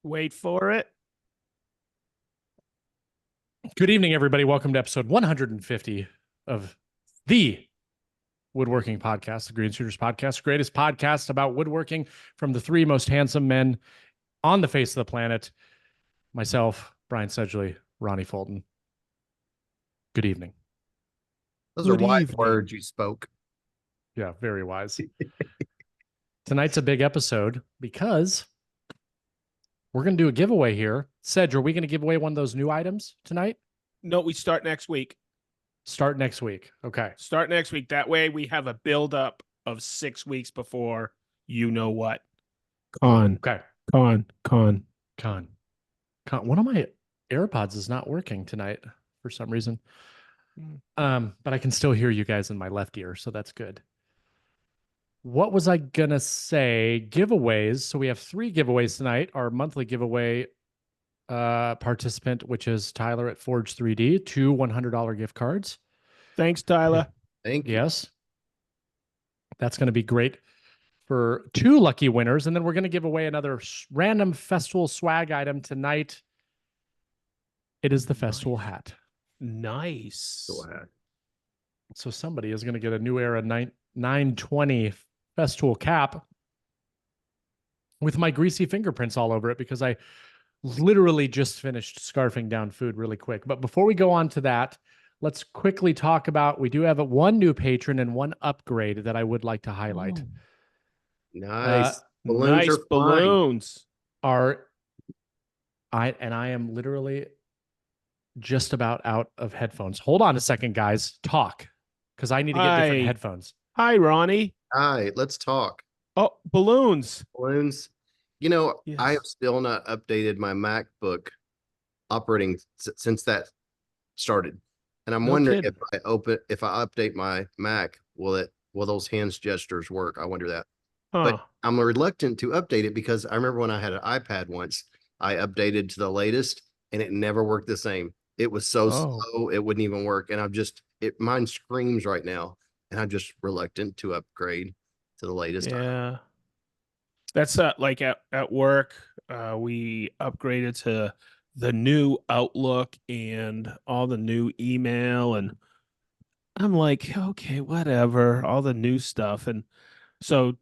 Wait for it. Good evening, everybody. Welcome to episode 150 of the Woodworking Podcast, the Green Shooters Podcast, the greatest podcast about woodworking from the three most handsome men on the face of the planet. Myself, Brian Sedgley, Ronnie Fulton. Good evening. Those are Good wise evening. words you spoke. Yeah, very wise. Tonight's a big episode because we're going to do a giveaway here. Sedge, are we going to give away one of those new items tonight? No, we start next week. Start next week. Okay. Start next week. That way we have a buildup of 6 weeks before you know what. Okay. Con. Con. One of my AirPods is not working tonight for some reason. But I can still hear you guys in my left ear, so that's good. What was I gonna say? Giveaways. So we have 3 giveaways tonight. Our monthly giveaway participant, which is Tyler at Forge 3D, 2 $100 gift cards. Thanks, Tyler. Thank you. Yes. That's going to be great for 2 lucky winners. And then we're going to give away another random festival swag item tonight. It is the festival hat. Nice. Go ahead. So somebody is going to get a New Era 920 festival cap with my greasy fingerprints all over it because I literally just finished scarfing down food really quick. But before we go on to that, let's quickly talk about, we do have one new patron and 1 upgrade that I would like to highlight. Nice. Nice are balloons. I am literally just about out of headphones. Hold on a second, guys. Talk, because I need to get different headphones. Hi, Ronnie. All right, let's talk. Oh, balloons. Balloons. You know, Yes. I have still not updated my MacBook operating since that started. And I'm No wondering kidding. if I update my Mac, will those hands gestures work? I wonder that. Huh. But I'm reluctant to update it because I remember when I had an iPad once, I updated to the latest and it never worked the same. It was so slow, it wouldn't even work. And mine screams right now. And I'm just reluctant to upgrade to the latest. Yeah. That's like at work, we upgraded to the new Outlook and all the new email, and I'm like, okay, whatever, all the new stuff. And so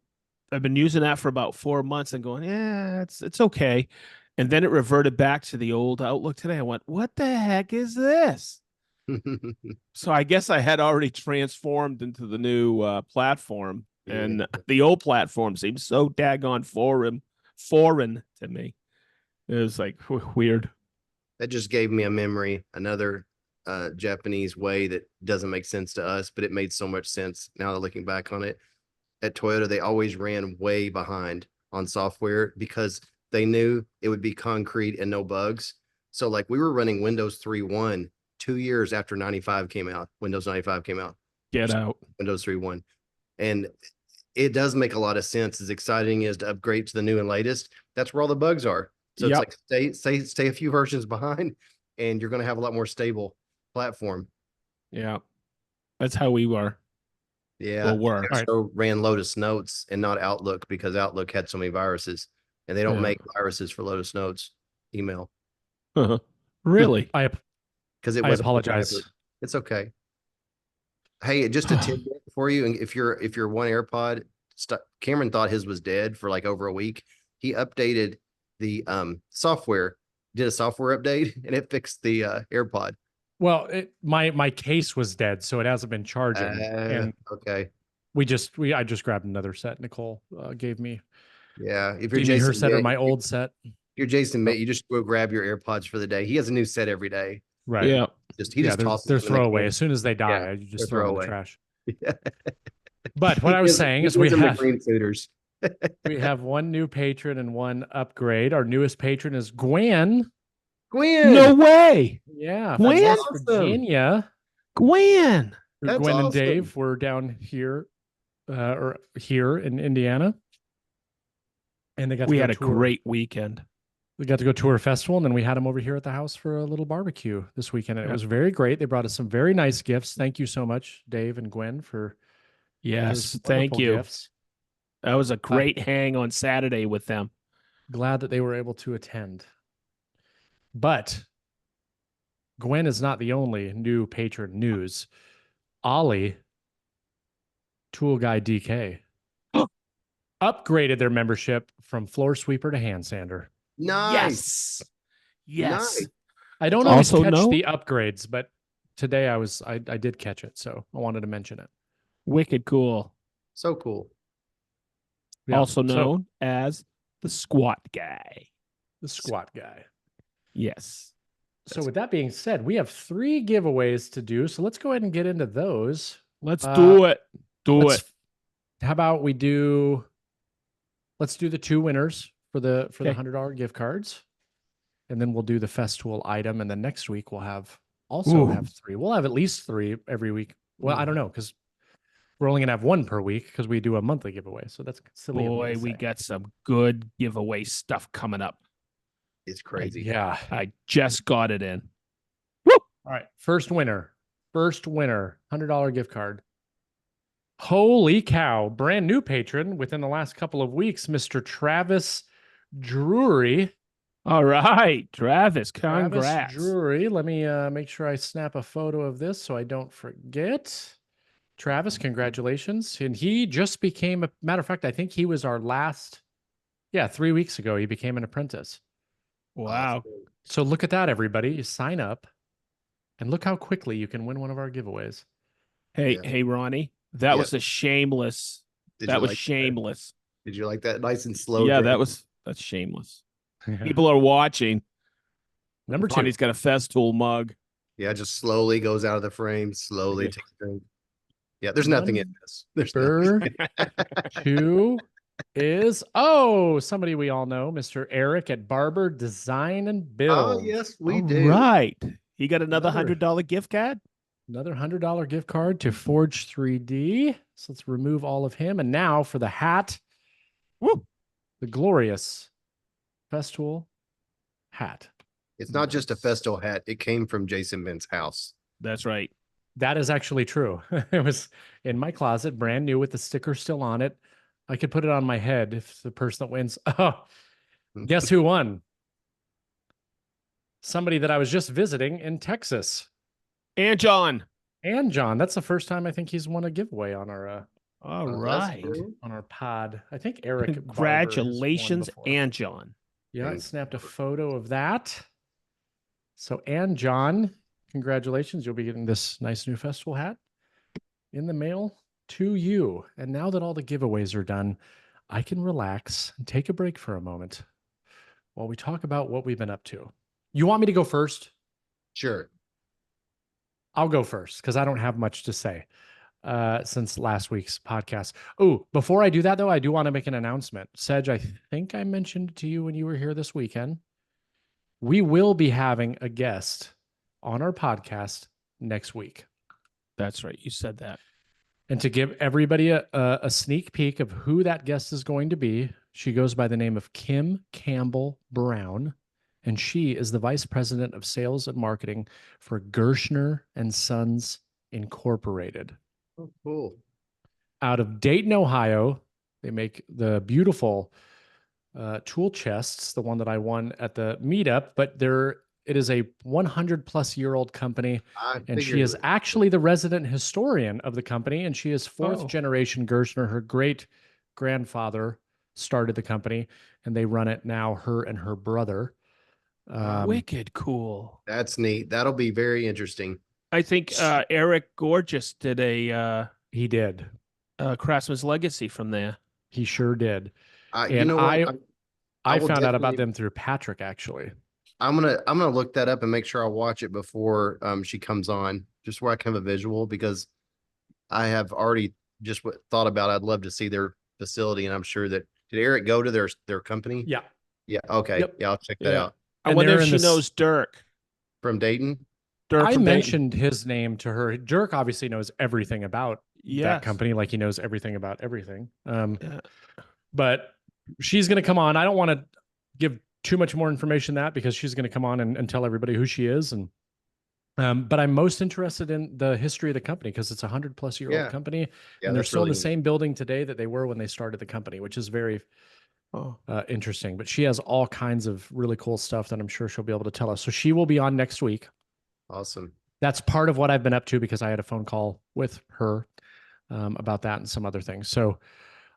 I've been using that for about 4 months and going, yeah, it's okay. And then it reverted back to the old Outlook today. I went, what the heck is this? So I guess I had already transformed into the new platform, and the old platform seems so daggone foreign to me. It was like weird. That just gave me a memory, another Japanese way that doesn't make sense to us, but it made so much sense now looking back on it. At Toyota, they always ran way behind on software because they knew it would be concrete and no bugs. So like we were running Windows 3.1 2 years after Windows 95 came out. Get out. Windows 3.1. And it does make a lot of sense. As exciting as to upgrade to the new and latest, that's where all the bugs are. So it's like stay a few versions behind and you're going to have a lot more stable platform. Yeah. That's how we were. Yeah. Well, were. I also ran Lotus Notes and not Outlook because Outlook had so many viruses and they don't make viruses for Lotus Notes email. Really? Because I apologize. It's okay. Hey, just a tidbit for you. And if you're one AirPod, Cameron thought his was dead for like over a week. He updated the software, did a software update, and it fixed the AirPod. Well, my case was dead, so it hasn't been charging. And okay. I just grabbed another set. Nicole gave me. Yeah, if you're Jason, her set or my old set. If you're Jason, you just go grab your AirPods for the day. He has a new set every day. Right. Yeah. They're throwaway. As soon as they die, you just throw them in the trash. But what I was saying is we have 1 new patron and 1 upgrade. Our newest patron is Gwen. No way. Yeah. Gwen? West Virginia. Gwen. That's Gwen and awesome. Dave were down here or here in Indiana. And we had a great weekend. We got to go tour a festival, and then we had them over here at the house for a little barbecue this weekend. And it was very great. They brought us some very nice gifts. Thank you so much, Dave and Gwen, for thank you. gifts. That was a great hang on Saturday with them. Glad that they were able to attend. But Gwen is not the only new patron news. Ollie, Tool Guy DK, upgraded their membership from floor sweeper to hand sander. Nice. Yes. Nice. I don't That's always also catch known- the upgrades, but today I did catch it, so I wanted to mention it. Wicked cool. So cool. Yeah, Also so, known as the squat guy. the squat guy. Yes. So with that being said, we have 3 giveaways to do. So let's go ahead and get into those. Let's do it. How about we do? Let's do the 2 winners for the Okay. $100 gift cards, and then we'll do the Festool item. And then next week we'll have 3. We'll have at least 3 every week. Well, I don't know, because we're only gonna have 1 per week because we do a monthly giveaway. So that's silly. of me Boy, to we say. got some good giveaway stuff coming up. It's crazy. Yeah. I just got it in. All right. First winner. $100 gift card. Holy cow. Brand new patron within the last couple of weeks, Mr. Travis Drury. All right, Travis, congrats. Travis Drury. Let me make sure I snap a photo of this so I don't forget. Travis, congratulations. And he just became, a matter of fact, I think he was our last, 3 weeks ago, he became an apprentice. Wow. So look at that, everybody. You sign up and look how quickly you can win one of our giveaways. Hey, Yeah. hey, Ronnie, that Yeah. was a shameless. Did That you was like shameless. Did you like that? Nice and slow. Yeah, drip. that's shameless. People are watching. Number 2. Ronnie's got a Festool mug. Yeah, just slowly goes out of the frame. Slowly Yeah. takes a drink. Yeah, there's nothing in this. There's nothing. Number 2 is somebody we all know, Mr. Eric at Barber Design and Build. Oh, yes, we All do. right. He got another Another- $100 gift card. Another $100 gift card to Forge 3D. So let's remove all of him. And now for the hat. Woo. The glorious Festool hat. It's not just a Festool hat. It came from Jason Ben's house. That's right. That is actually true. It was in my closet, brand new with the sticker still on it. I could put it on my head if the person that wins. Oh, guess who won? Somebody that I was just visiting in Texas. And John. And John. That's the first time I think he's won a giveaway on our All That's right. cool. on our pod. I think Eric Barber has won Congratulations, before. and John. Yeah, I Thanks. snapped a photo of that. So, and John, congratulations. You'll be getting this nice new festival hat in the mail to you. And now that all the giveaways are done, I can relax and take a break for a moment while we talk about what we've been up to. You want me to go first? Sure. I'll go first because I don't have much to say since last week's podcast. Oh, before I do that, though, I do want to make an announcement. Sedge, I think I mentioned to you when you were here this weekend, we will be having a guest on our podcast next week. That's right. You said that. And to give everybody a sneak peek of who that guest is going to be, she goes by the name of Kim Campbell Brown. And she is the vice president of sales and marketing for Gershner and Sons Incorporated. Oh, cool. Out of Dayton, Ohio. They make the beautiful tool chests, the one that I won at the meetup, but it is a 100-plus-year-old company, and she is actually the resident historian of the company, and she is fourth generation Gershner. Her great grandfather started the company, and they run it now, her and her brother. Wicked cool. That's neat. That'll be very interesting. I think Eric Gorgeous did a He did. Craftsman's Legacy from there. He sure did. You And know what? I will found out about definitely- them through Patrick, actually. I'm gonna look that up and make sure I watch it before she comes on, just where I can have a visual, because I have already just thought about I'd love to see their facility, and I'm sure that did Eric go to their company? Yeah. Yeah. Okay. Yep. Yeah, I'll check that Yeah. out. I And wonder they're if in she this- knows Dirk. From Dayton. Dirk I from Dayton. mentioned his name to her. Dirk obviously knows everything about that Yes. company, like he knows everything about everything. Yeah. But she's going to come on. I don't want to give too much more information than that because she's going to come on and tell everybody who she is. And but I'm most interested in the history of the company because it's a 100-plus-year-old Yeah. company, Yeah, and they're that's still in really the same building today that they were when they started the company, which is very, Oh, interesting. But she has all kinds of really cool stuff that I'm sure she'll be able to tell us. So she will be on next week. Awesome. That's part of what I've been up to because I had a phone call with her about that and some other things. So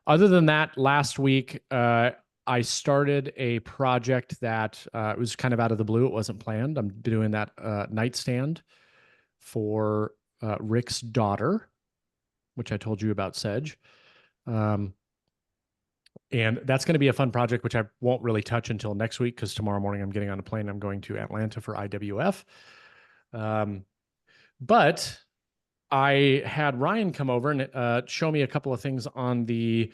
other than that, last week, I started a project that it was kind of out of the blue. It wasn't planned. I'm doing that nightstand for Rick's daughter, which I told you about, Sedge. And that's going to be a fun project, which I won't really touch until next week because tomorrow morning I'm getting on a plane. I'm going to Atlanta for IWF. But I had Ryan come over and show me a couple of things on the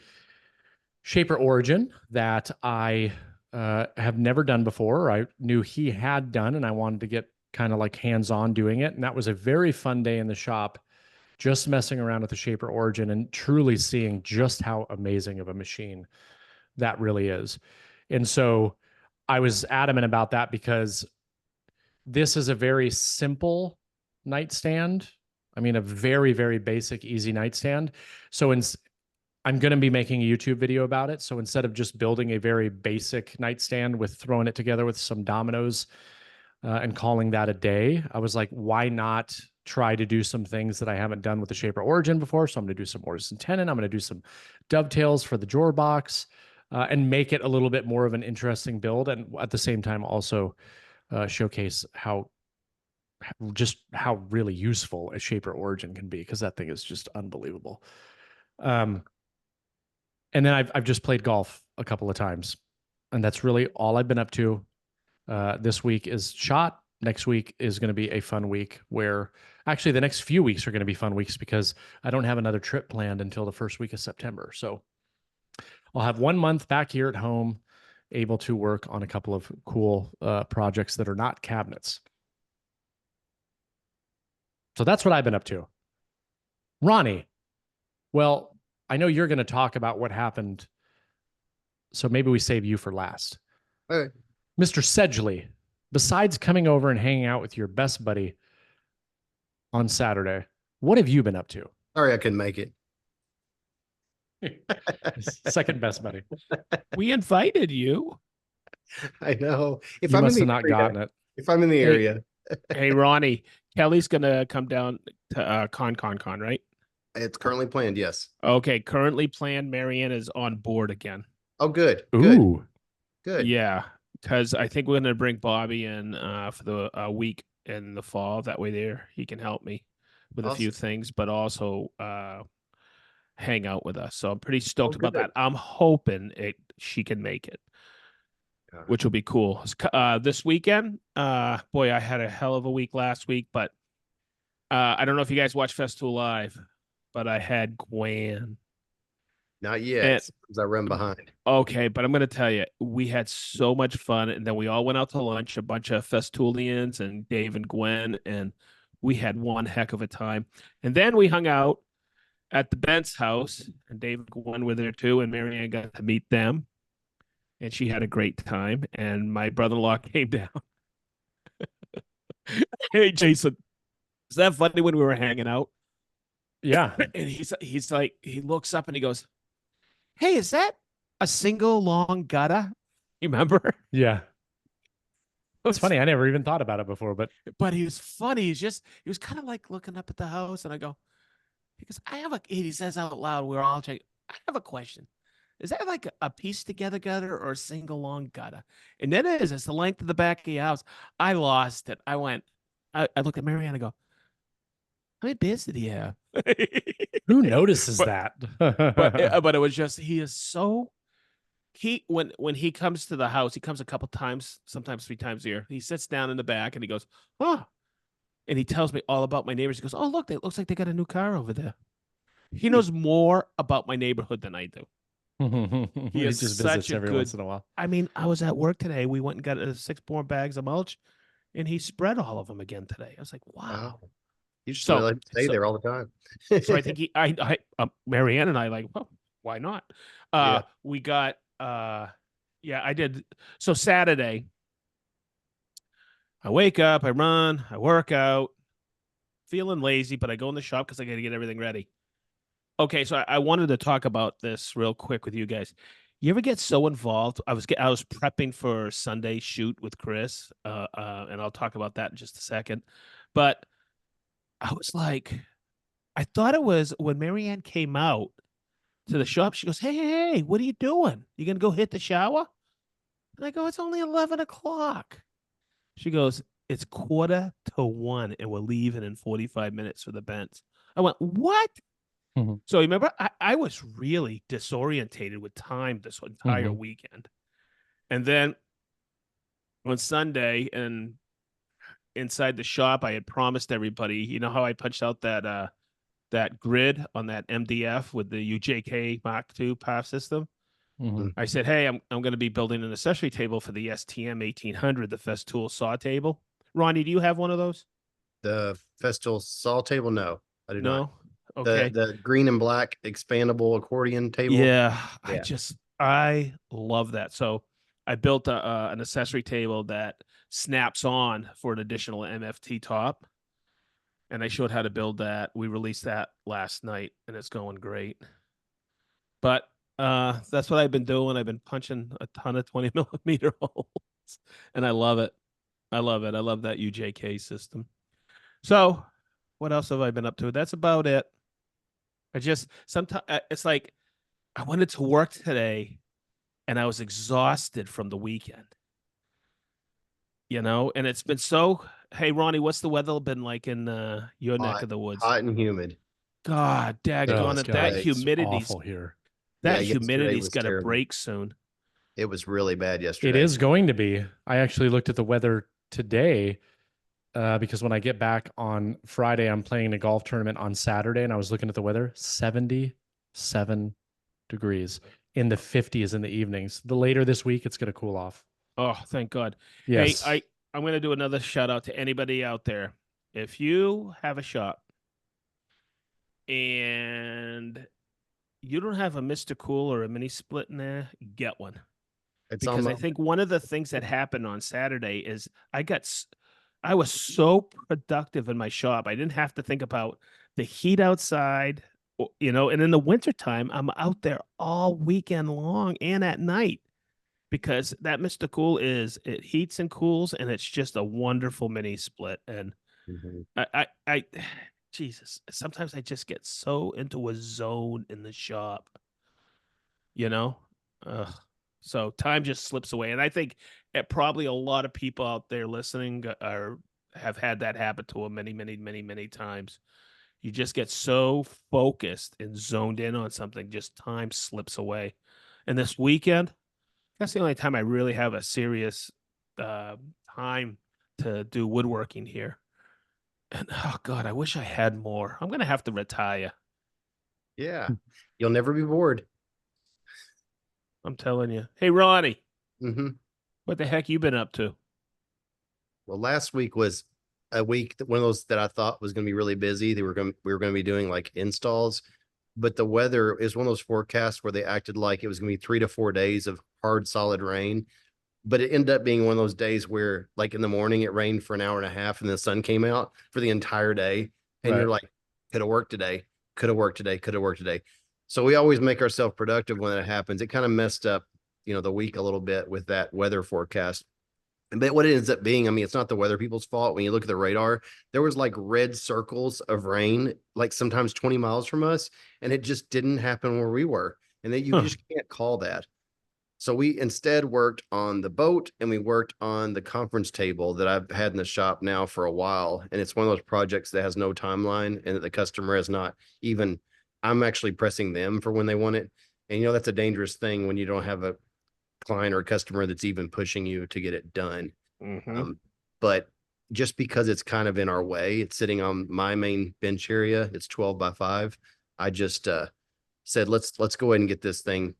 Shaper Origin that I have never done before. I knew he had done, and I wanted to get kind of like hands-on doing it. And that was a very fun day in the shop, just messing around with the Shaper Origin and truly seeing just how amazing of a machine that really is. And so I was adamant about that because this is a very simple nightstand. I mean, a very, very basic, easy nightstand. So I'm going to be making a YouTube video about it. So instead of just building a very basic nightstand with throwing it together with some dominoes and calling that a day, I was like, why not try to do some things that I haven't done with the Shaper Origin before? So I'm going to do some mortise and tenon. I'm going to do some dovetails for the drawer box and make it a little bit more of an interesting build. And at the same time, also showcase how really useful a Shaper Origin can be, because that thing is just unbelievable. And then I've just played golf a couple of times, and that's really all I've been up to. This week is shot. Next week is going to be a fun week where actually the next few weeks are going to be fun weeks because I don't have another trip planned until the first week of September. So I'll have 1 month back here at home, able to work on a couple of cool projects that are not cabinets. So that's what I've been up to. Ronnie, well, I know you're going to talk about what happened, so maybe we save you for last. Okay. Mr. Sedgley, besides coming over and hanging out with your best buddy on Saturday, what have you been up to? Sorry, I couldn't make it. Second best buddy. we invited you. I know. If You I'm in must the have not area, gotten it. if I'm in the Hey. area, Hey, Ronnie, Kelly's gonna come down to con, right? it's currently planned. Yes. Okay, currently planned. Marianne is on board again. Oh, good. Good. Ooh. Good. Yeah, because I think we're gonna bring Bobby in for the week in the fall. That way, there he can help me with a few Awesome. things, but also hang out with us. So I'm pretty stoked about good. that. I'm hoping she can make it, which will be cool. This weekend, boy, I had a hell of a week last week, but I don't know if you guys watch Festool Live, but I had Gwen. Not yet. And- Sometimes I run behind. Okay, but I'm gonna tell you, we had so much fun, and then we all went out to lunch, a bunch of Festoolians and Dave and Gwen, and we had one heck of a time. And then we hung out at the Bent's house, and Dave and Gwen were there too, and Marianne got to meet them, and she had a great time. And my brother-in-law came down. Hey, Jason, is that funny when we were hanging out? Yeah. And he's like, he looks up and he goes, "Hey, is that a single long gutter?" You remember? Yeah. It's funny. I never even thought about it before, but He was funny. He was kind of like looking up at the house, and I go, because he says out loud, we're all checking, I have a question. Is that like a piece together gutter or a single long gutter? And then it's the length of the back of your house. I lost it. I looked at Marianne and go, how many beers did he have? who notices But- that? but it was just, he is so, when he comes to the house, he comes a couple times, sometimes 3 times a year. He sits down in the back and he goes, "Oh," and he tells me all about my neighbors. He goes, "Oh, look, it looks like they got a new car over there." He knows more about my neighborhood than I do. He is just such visits a every good- once in a while. I mean, I was at work today. We went and got 6 more bags of mulch, and he spread all of them again today. I was like, wow. Wow. You should So- let him stay so- there all the time. So I think Marianne and I like, well, why not? Yeah. We got, I did. So Saturday, I wake up, I run, I work out, feeling lazy, but I go in the shop because I got to get everything ready. Okay, so I wanted to talk about this real quick with you guys. You ever get so involved? I was prepping for Sunday shoot with Chris, and I'll talk about that in just a second. But I was like, I thought it was when Marianne came out to the shop. She goes, hey, what are you doing? You gonna go hit the shower? And I go, it's only 11 o'clock. She goes, it's 1:45, and we're leaving in 45 minutes for the Bents. I went, what? Mhm. So remember, I was really disorientated with time this entire Mhm. weekend. And then on Sunday and inside the shop, I had promised everybody, you know how I punched out that grid on that MDF with the UJK Mark II PAF system? Mhm. I said, hey, I'm going to be building an accessory table for the STM 1800, the Festool saw table. Ronnie, do you have one of those? The Festool saw table? No, I do not. No? Okay. The green and black expandable accordion table? Yeah, Yeah. I love that. So I built an accessory table that snaps on for an additional MFT top, and I showed how to build that. We released that last night, and it's going great. But that's what I've been doing. I've been punching a ton of 20 millimeter holes, and I love it. I love it. I love that UJK system. So, what else have I been up to? That's about it. I just sometimes it's like I wanted to work today and I was exhausted from the weekend, and it's been so. Hey, Ronnie, what's the weather been like in your neck Hot, of the woods? hot and humid. God, Oh daggone it. God, it's Yesterday. awful here. Yeah, That yesterday humidity's was got to terrible. break soon. It was really bad It yesterday. is going to be. I actually looked at the weather today because when I get back on Friday, I'm playing a golf tournament on Saturday, and I was looking at the weather, 77 degrees in the 50s in the evenings. The later this week, it's going to cool off. Oh, thank God. Hey, Yes. I'm going to do another shout out to anybody out there. If you have a shop and you don't have a Mr. Cool or a mini split in there, get one. It's on Because my I think one of the things that happened on Saturday is I was so productive in my shop. I didn't have to think about the heat outside, and in the wintertime, I'm out there all weekend long and at night because that Mr. Cool it heats and cools, and it's just a wonderful mini split. And Mhm. I Jesus, sometimes I just get so into a zone in the shop, you know? Ugh. So time just slips away. And I think probably a lot of people out there listening have had that happen to them many, many, many, many times. You just get so focused and zoned in on something, just time slips away. And this weekend, that's the only time I really have a serious uh, time to do woodworking here. And oh God, I wish I had more. I'm gonna have to retire. Yeah. You'll never be bored. I'm telling you. Hey Ronnie, Hmm. what the heck you been up to? Well, last week was a week one of those that I thought was going to be really busy. We were going to be doing like installs, but the weather is one of those forecasts where they acted like it was going to be 3 to 4 days of hard, solid rain. But it ended up being one of those days where, like in the morning, it rained for an hour and a half, and the sun came out for the entire day. And Right. you're like, could have worked today, could have worked today, could have worked today. So we always make ourselves productive when it happens. It kind of messed up, the week a little bit with that weather forecast. But what it ends up being, I mean, it's not the weather people's fault. When you look at the radar, there was like red circles of rain, like sometimes 20 miles from us, and it just didn't happen where we were. And that you Huh. just can't call that. So we instead worked on the boat and we worked on the conference table that I've had in the shop now for a while. And it's one of those projects that has no timeline and that the customer has not even, I'm actually pressing them for when they want it. And that's a dangerous thing when you don't have a client or a customer that's even pushing you to get it done. Mm-hmm. But just because it's kind of in our way, it's sitting on my main bench area. It's 12 by 5. I just said, let's go ahead and get this thing,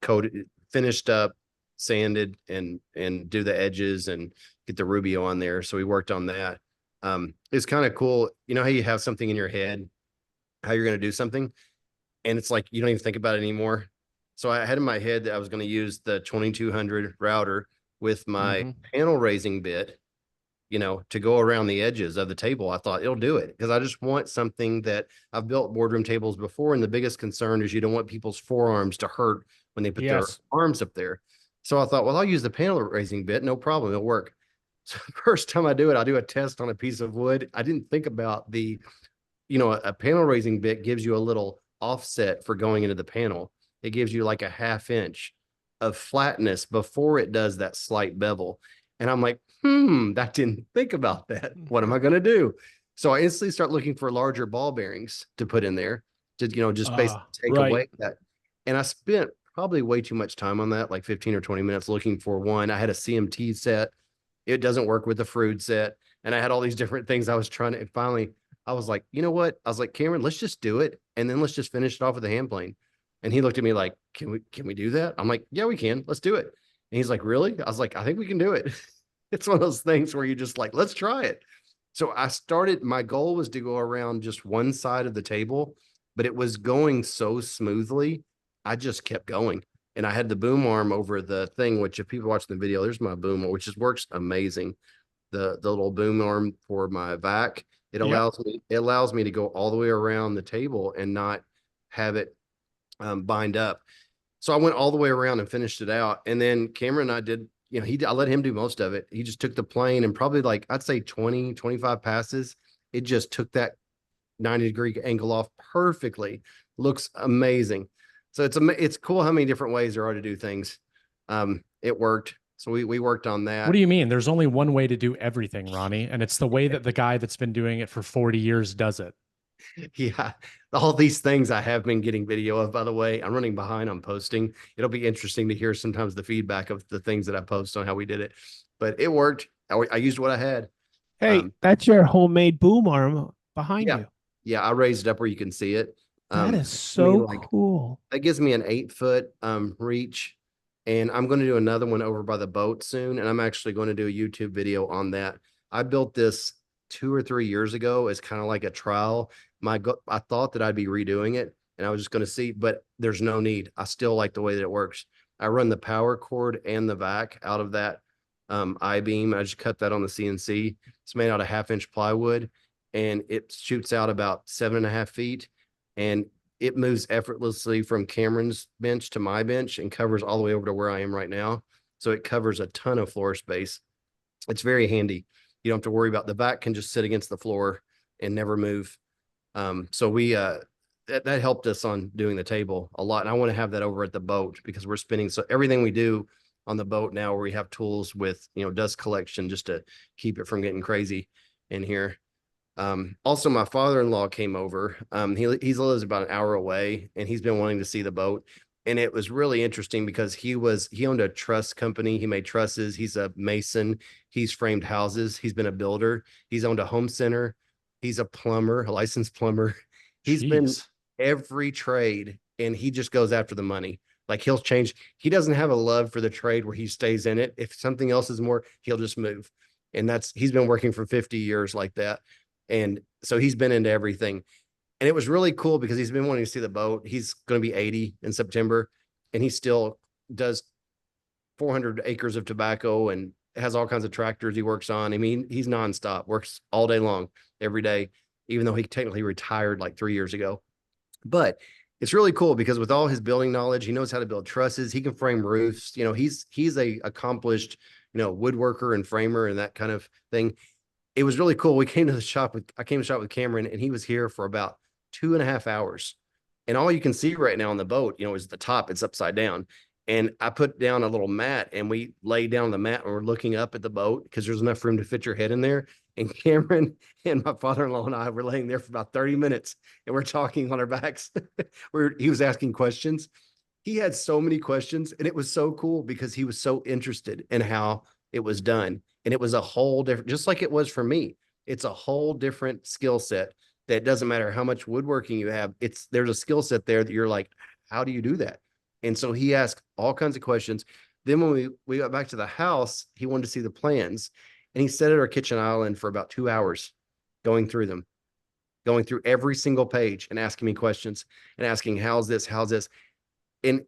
coated, finished up, sanded, and do the edges and get the Rubio on there. So we worked on that. It's kind of cool. You know how you have something in your head, how you're going to do something, and it's like you don't even think about it anymore. So I had in my head that I was going to use the 2200 router with my Mm-hmm. panel raising bit, to go around the edges of the table. I thought it'll do it because I just want something that I've built boardroom tables before. And the biggest concern is you don't want people's forearms to hurt when they put their Yes. arms up there. So I thought, well, I'll use the panel raising bit. No problem. It'll work. So the first time I do it, I'll do a test on a piece of wood. I didn't think about a panel raising bit gives you a little offset for going into the panel. It gives you like a 1/2 inch of flatness before it does that slight bevel. And I'm like, that didn't think about that. What am I going to do? So I instantly start looking for larger ball bearings to put in there to, just basically take Right. away that. And I spent probably way too much time on that, like 15 or 20 minutes looking for one. I had a CMT set. It doesn't work with the Frood set. And I had all these different things I was trying to, and finally I was like, you know what? I was like, Cameron, let's just do it. And then let's just finish it off with a hand plane. And he looked at me like, can we do that? I'm like, yeah, we can. Let's do it. And he's like, really? I was like, I think we can do it. It's one of those things where you just like, let's try it. So my goal was to go around just one side of the table, but it was going so smoothly. I just kept going. And I had the boom arm over the thing, which if people watching the video, there's my boom, which just works amazing. The little boom arm for my vac. It allows me to go all the way around the table and not have it bind up. So I went all the way around and finished it out. And then Cameron and I did, I let him do most of it. He just took the plane and probably like, I'd say 20, 25 passes. It just took that 90-degree angle off perfectly. Looks amazing. So it's cool how many different ways there are to do things. It worked. So we worked on that. What do you mean? There's only one way to do everything, Ronnie, and it's the way that the guy that's been doing it for 40 years does it. Yeah, all these things I have been getting video of, by the way. I'm running behind on posting. It'll be interesting to hear sometimes the feedback of the things that I post on how we did it, but it worked. I used what I had. Hey, that's your homemade boom arm behind Yeah. you. Yeah, I raised it up where you can see it. That is so cool. That gives me an 8-foot reach. And I'm going to do another one over by the boat soon. And I'm actually going to do a YouTube video on that. I built this 2 or 3 years ago as kind of like a trial. I thought that I'd be redoing it and I was just going to see, but there's no need. I still like the way that it works. I run the power cord and the vac out of that I-beam. I just cut that on the CNC. It's made out of 1/2 inch plywood and it shoots out about 7.5 feet. And it moves effortlessly from Cameron's bench to my bench and covers all the way over to where I am right now. So it covers a ton of floor space. It's very handy. You don't have to worry about the vac can just sit against the floor and never move. So that helped us on doing the table a lot. And I want to have that over at the boat because we're spinning. So everything we do on the boat now where we have tools with, dust collection just to keep it from getting crazy in here. Also my father-in-law came over. He lives about an hour away and he's been wanting to see the boat. And it was really interesting because he owned a truss company. He made trusses. He's a mason. He's framed houses. He's been a builder. He's owned a home center. He's a plumber, a licensed plumber. He's been every trade and he just goes after the money. Like he doesn't have a love for the trade where he stays in it. If something else is more, he'll just move. And he's been working for 50 years like that. And so he's been into everything. And it was really cool because he's been wanting to see the boat. He's going to be 80 in September and he still does 400 acres of tobacco and has all kinds of tractors he works on. I mean, he's nonstop, works all day long, every day, even though he technically retired like 3 years ago. But it's really cool because with all his building knowledge, he knows how to build trusses. He can frame roofs. He's a accomplished, woodworker and framer and that kind of thing. It was really cool. I came to the shop with Cameron and he was here for about 2.5 hours. And all you can see right now on the boat, is the top, it's upside down. And I put down a little mat and we laid down on the mat and we're looking up at the boat because there's enough room to fit your head in there. And Cameron and my father-in-law and I were laying there for about 30 minutes and we're talking on our backs where he was asking questions. He had so many questions and it was so cool because he was so interested in how it was done. And it was a whole different, just like it was for me, it's a whole different skill set that doesn't matter how much woodworking you have. There's a skill set there that you're like, how do you do that? And so he asked all kinds of questions. Then when we got back to the house, he wanted to see the plans and he sat at our kitchen island for about 2 hours going through them, going through every single page and asking me questions and asking, how's this? And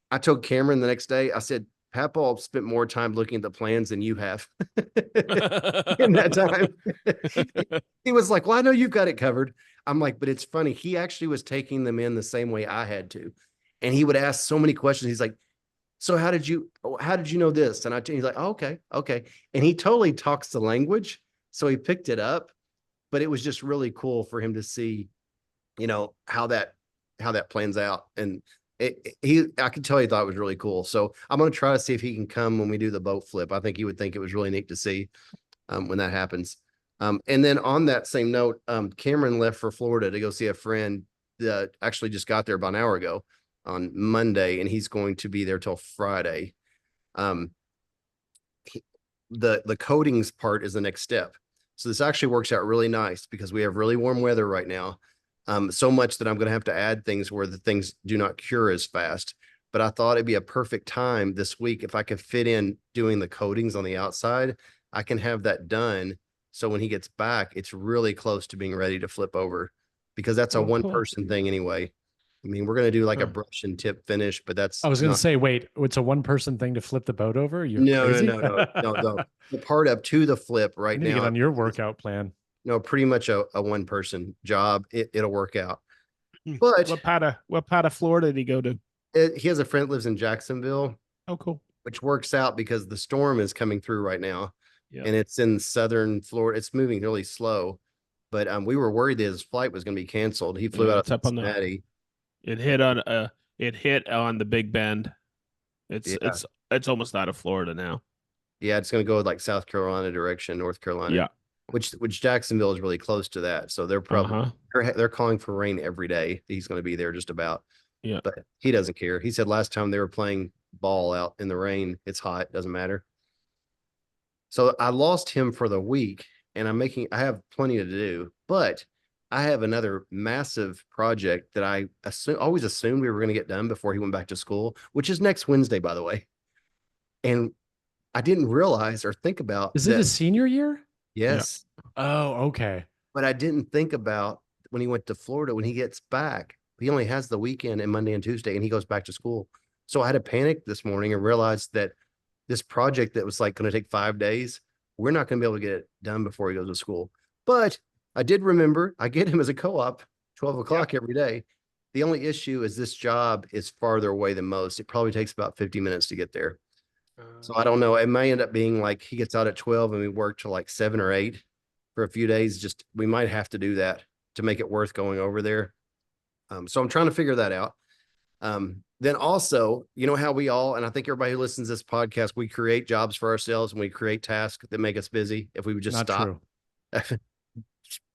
I told Cameron the next day, I said, Papa spent more time looking at the plans than you have in that time. He was like, well, I know you've got it covered. I'm like, but it's funny. He actually was taking them in the same way I had to. And he would ask so many questions. He's like, so how did you know this? And he's like, oh, okay, okay. And he totally talks the language. So he picked it up, but it was just really cool for him to see, how that plans out. And I could tell he thought it was really cool. So I'm going to try to see if he can come when we do the boat flip. I think he would think it was really neat to see when that happens. And then on that same note, Cameron left for Florida to go see a friend that actually just got there about an hour ago on Monday, and he's going to be there till Friday. Um, the coatings part is the next step. So this actually works out really nice because we have really warm weather right now. So much that I'm going to have to add things where the things do not cure as fast. But I thought it'd be a perfect time this week if I could fit in doing the coatings on the outside. I can have that done. So when he gets back, it's really close to being ready to flip over because that's a Oh, cool. one-person thing anyway. I mean, we're going to do like a Huh. brush and tip finish, but that's I was going to not. say, wait, it's a one-person thing to flip the boat over? You're No, crazy? no. The part up to the flip I right need to get now, on your workout plan. no, pretty much a one-person job. It'll work out. Hmm. But What part of Florida did he go to? he has a friend that lives in Jacksonville, Oh, cool. which works out because the storm is coming through right now. Yeah. And it's in southern Florida. It's moving really slow. But we were worried that his flight was going to be canceled. He flew Yeah, out it's of up on the. Cincinnati. It hit on the Big Bend. Yeah. It's almost out of Florida now. Yeah, it's going to go like South Carolina direction, North Carolina. Yeah. Which Jacksonville is really close to that. So they're probably Uh-huh. they're calling for rain every day. He's going to be there just about. Yeah. But he doesn't care. He said last time they were playing ball out in the rain, it's hot, doesn't matter. So I lost him for the week, and I have plenty to do, but I have another massive project that I always assumed we were going to get done before he went back to school, which is next Wednesday, by the way. And I didn't realize or think about Is it that. his senior year? Yes. Oh, okay. But I didn't think about when he went to Florida, when he gets back, he only has the weekend and Monday and Tuesday, and he goes back to school. So I had to panic this morning and realized that this project that was like going to take 5 days, we're not going to be able to get it done before he goes to school. But I did remember I get him as a co-op 12 o'clock every day. The only issue is this job is farther away than most. It probably takes about 50 minutes to get there. So I don't know. It may end up being like he gets out at 12 and we work till like 7 or 8 for a few days. Just we might have to do that to make it worth going over there. So I'm trying to figure that out. Then also, you know how we all, and I think everybody who listens to this podcast, we create jobs for ourselves and we create tasks that make us busy. If we would just Not stop. true.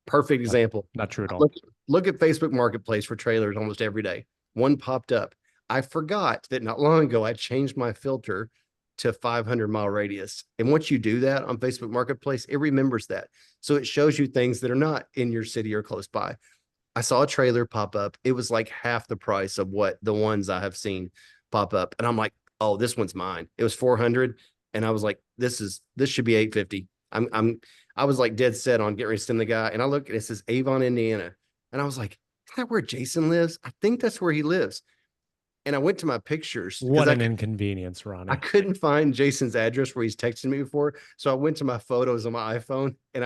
Perfect example. Not true at all. Look at Facebook Marketplace for trailers almost every day. One popped up. I forgot that not long ago I changed my filter to 500-mile radius. And once you do that on Facebook Marketplace, it remembers that. So it shows you things that are not in your city or close by. I saw a trailer pop up. It was like half the price of what the ones I have seen pop up. And I'm like, oh, this one's mine. It was 400. And I was like, this should be 850. I was like dead set on getting ready to send the guy. And I look and it says Avon, Indiana. And I was like, is that where Jason lives? I think that's where he lives. And I went to my pictures. What an inconvenience, Ronnie. I couldn't find Jason's address where he's texted me before. So I went to my photos on my iPhone and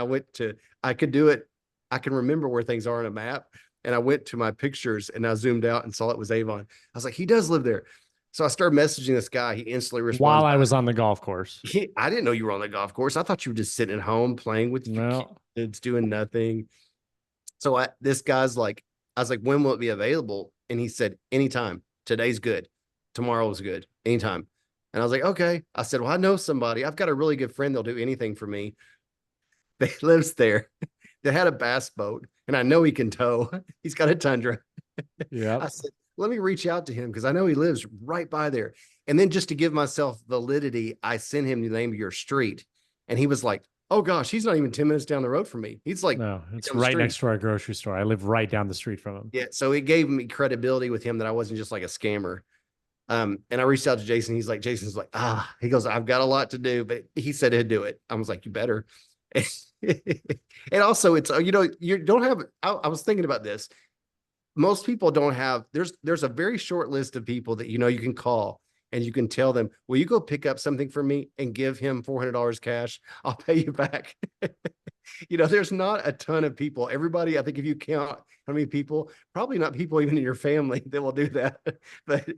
I could do it. I can remember where things are on a map. And I went to my pictures and I zoomed out and saw it was Avon. I was like, he does live there. So I started messaging this guy. He instantly responded. While I was on the golf course. I didn't know you were on the golf course. I thought you were just sitting at home playing with your kids, doing nothing. So this guy's like, I was like, when will it be available? And he said, anytime. Today's good. Tomorrow's good. Anytime. And I was like, okay. I said, well, I know somebody. I've got a really good friend. They'll do anything for me. They lives there. They had a bass boat, and I know he can tow. He's got a Tundra. Yeah. I said, let me reach out to him because I know he lives right by there. And then just to give myself validity, I sent him the name of your street. And he was like, oh gosh, he's not even 10 minutes down the road from me. He's like, no, it's right next to our grocery store. I live right down the street from him. Yeah. So it gave me credibility with him that I wasn't just like a scammer. And I reached out to Jason. Jason's like, he goes, I've got a lot to do, but he said he'd do it. I was like, you better. And also it's, you don't have, I was thinking about this. Most people don't have, there's a very short list of people that, you can call and you can tell them, will you go pick up something for me and give him $400 cash? I'll pay you back. there's not a ton of people. Everybody, I think if you count how many people, probably not people even in your family that will do that. But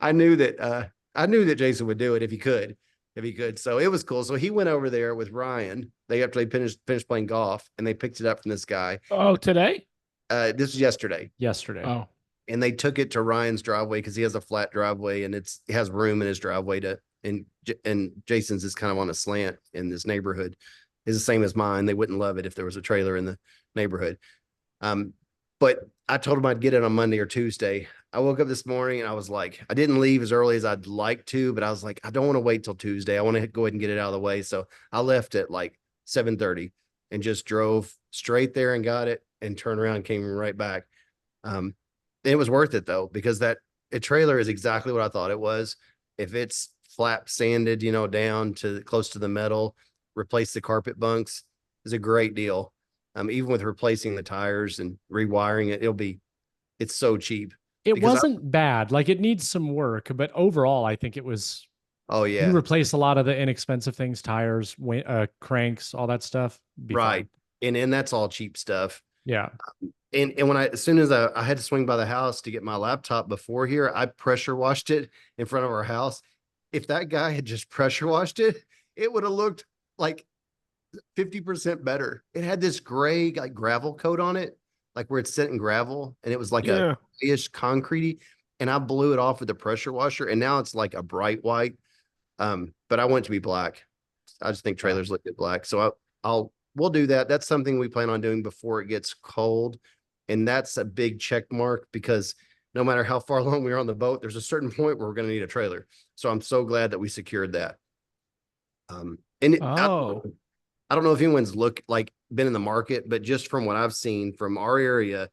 I knew that Jason would do it if he could. If he could. So it was cool. So he went over there with Ryan. After they finished playing golf, and they picked it up from this guy. Oh, today? This was yesterday. Yesterday. Oh, And they took it to Ryan's driveway because he has a flat driveway, and it has room in his driveway and Jason's is kind of on a slant in this neighborhood. Is the same as mine. They wouldn't love it if there was a trailer in the neighborhood. But I told him I'd get it on Monday or Tuesday. I woke up this morning and I was like, I didn't leave as early as I'd like to, but I was like, I don't want to wait till Tuesday. I want to go ahead and get it out of the way. So I left at like 7:30 and just drove straight there and got it and turned around and came right back. It was worth it though, because a trailer is exactly what I thought it was. If it's flat sanded, down to close to the metal, replace the carpet bunks, is a great deal. Even with replacing the tires and rewiring it, it's so cheap. It wasn't bad. Like, it needs some work, but overall, I think it was. Oh yeah. You replace a lot of the inexpensive things, tires, cranks, all that stuff. Right. Fine. And that's all cheap stuff. Yeah. And as soon as I had to swing by the house to get my laptop before here, I pressure washed it in front of our house. If that guy had just pressure washed it, it would have looked like 50% better. It had this gray like gravel coat on it, like where it's set in gravel, and it was like a grayish concretey. And I blew it off with the pressure washer, and now it's like a bright white. But I want it to be black. I just think trailers look good black. So we'll do that. That's something we plan on doing before it gets cold. And that's a big check mark, because no matter how far along we are on the boat, there's a certain point where we're going to need a trailer. So I'm so glad that we secured that. I don't know if anyone's been in the market, but just from what I've seen from our area,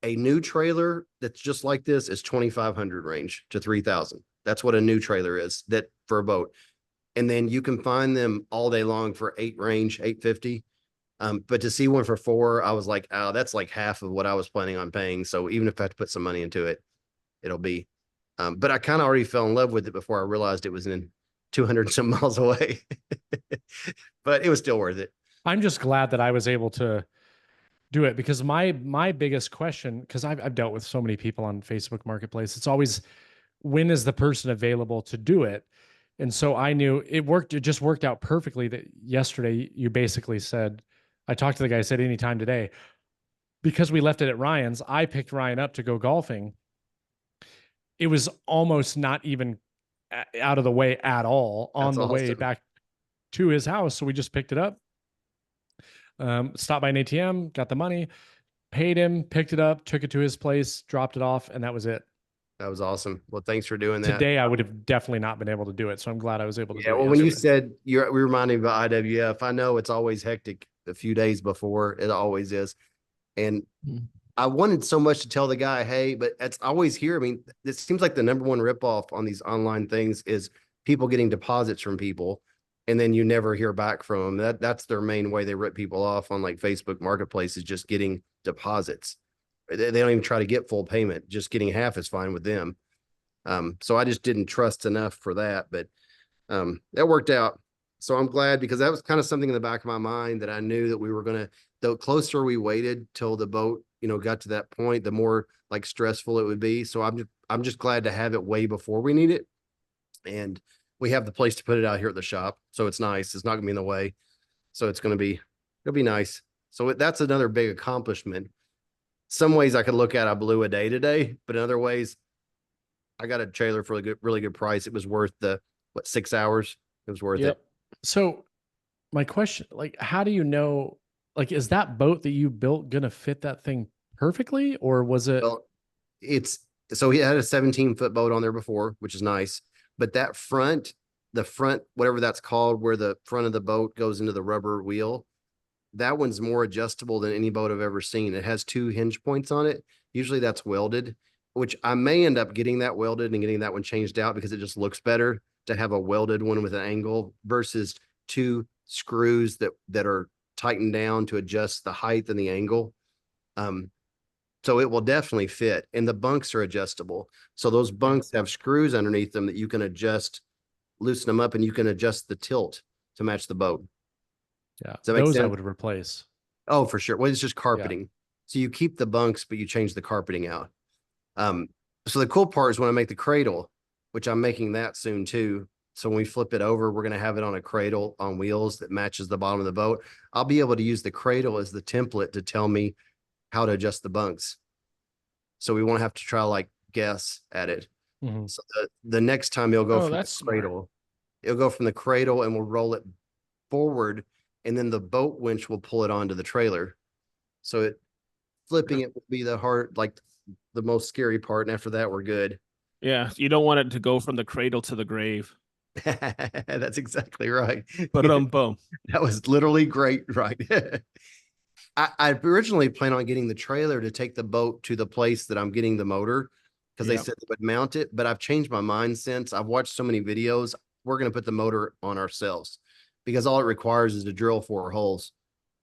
a new trailer that's just like this is 2,500 range to 3,000. That's what a new trailer is for a boat. And then you can find them all day long for 850. But to see one for 4, I was like, oh, that's like half of what I was planning on paying. So even if I have to put some money into it, it'll be, but I kind of already fell in love with it before I realized it was in 200 some miles away, but it was still worth it. I'm just glad that I was able to do it, because my biggest question, because I've dealt with so many people on Facebook Marketplace, it's always, when is the person available to do it? And so I knew it worked. It just worked out perfectly that yesterday you basically said, I talked to the guy, said anytime today, because we left it at Ryan's. I picked Ryan up to go golfing. It was almost not even out of the way at all on the way back to his house. So we just picked it up, stopped by an ATM, got the money, paid him, picked it up, took it to his place, dropped it off, and that was it. That was awesome. Well, thanks for doing that. Today, I would have definitely not been able to do it. So I'm glad I was able to do it. Well, when you said we reminded me about IWF, I know it's always hectic a few days before. It always is. And I wanted so much to tell the guy, hey, but it's always here. I mean, it seems like the number one ripoff on these online things is people getting deposits from people, and then you never hear back from them. That's their main way they rip people off on like Facebook Marketplace, is just getting deposits. They don't even try to get full payment. Just getting half is fine with them. So I just didn't trust enough for that, but that worked out. So I'm glad, because that was kind of something in the back of my mind that I knew that we were going to, the closer we waited till the boat, got to that point, the more like stressful it would be. So I'm just glad to have it way before we need it. And we have the place to put it out here at the shop. So it's nice. It's not gonna be in the way. So it'll be nice. So that's another big accomplishment. Some ways I could look at, I blew a day today, but in other ways, I got a trailer for a really good price. It was worth 6 hours. It was worth it. So my question, how do you know, is that boat that you built going to fit that thing perfectly, or was it? Well, so he had a 17-foot boat on there before, which is nice, but the front, whatever that's called, where the front of the boat goes into the rubber wheel, that one's more adjustable than any boat I've ever seen. It has 2 hinge points on it. Usually that's welded, which I may end up getting that welded and getting that one changed out, because it just looks better to have a welded one with an angle versus 2 screws that are tightened down to adjust the height and the angle. So it will definitely fit, and the bunks are adjustable. So those bunks have screws underneath them that you can adjust, loosen them up, and you can adjust the tilt to match the boat. Yeah. Does that make Those I sense? would replace. Oh, for sure. Well, it's just carpeting. So you keep the bunks, but you change the carpeting out. Um, so the cool part is when I make the cradle, which I'm making that soon too. So when we flip it over, we're going to have it on a cradle on wheels that matches the bottom of the boat. I'll be able to use the cradle as the template to tell me how to adjust the bunks. So we won't have to try like guess at it. Mhm. So the next time you'll go Oh, from the that's smart. cradle, it'll go from the cradle and we'll roll it forward, and then the boat winch will pull it onto the trailer. So flipping it will be the hard, like the most scary part. And after that, we're good. Yeah, you don't want it to go from the cradle to the grave. That's exactly right. But boom. That was literally great, right? I originally planned on getting the trailer to take the boat to the place that I'm getting the motor because they Yep. said they would mount it, but I've changed my mind since. I've watched so many videos. We're going to put the motor on ourselves because all it requires is to drill 4 holes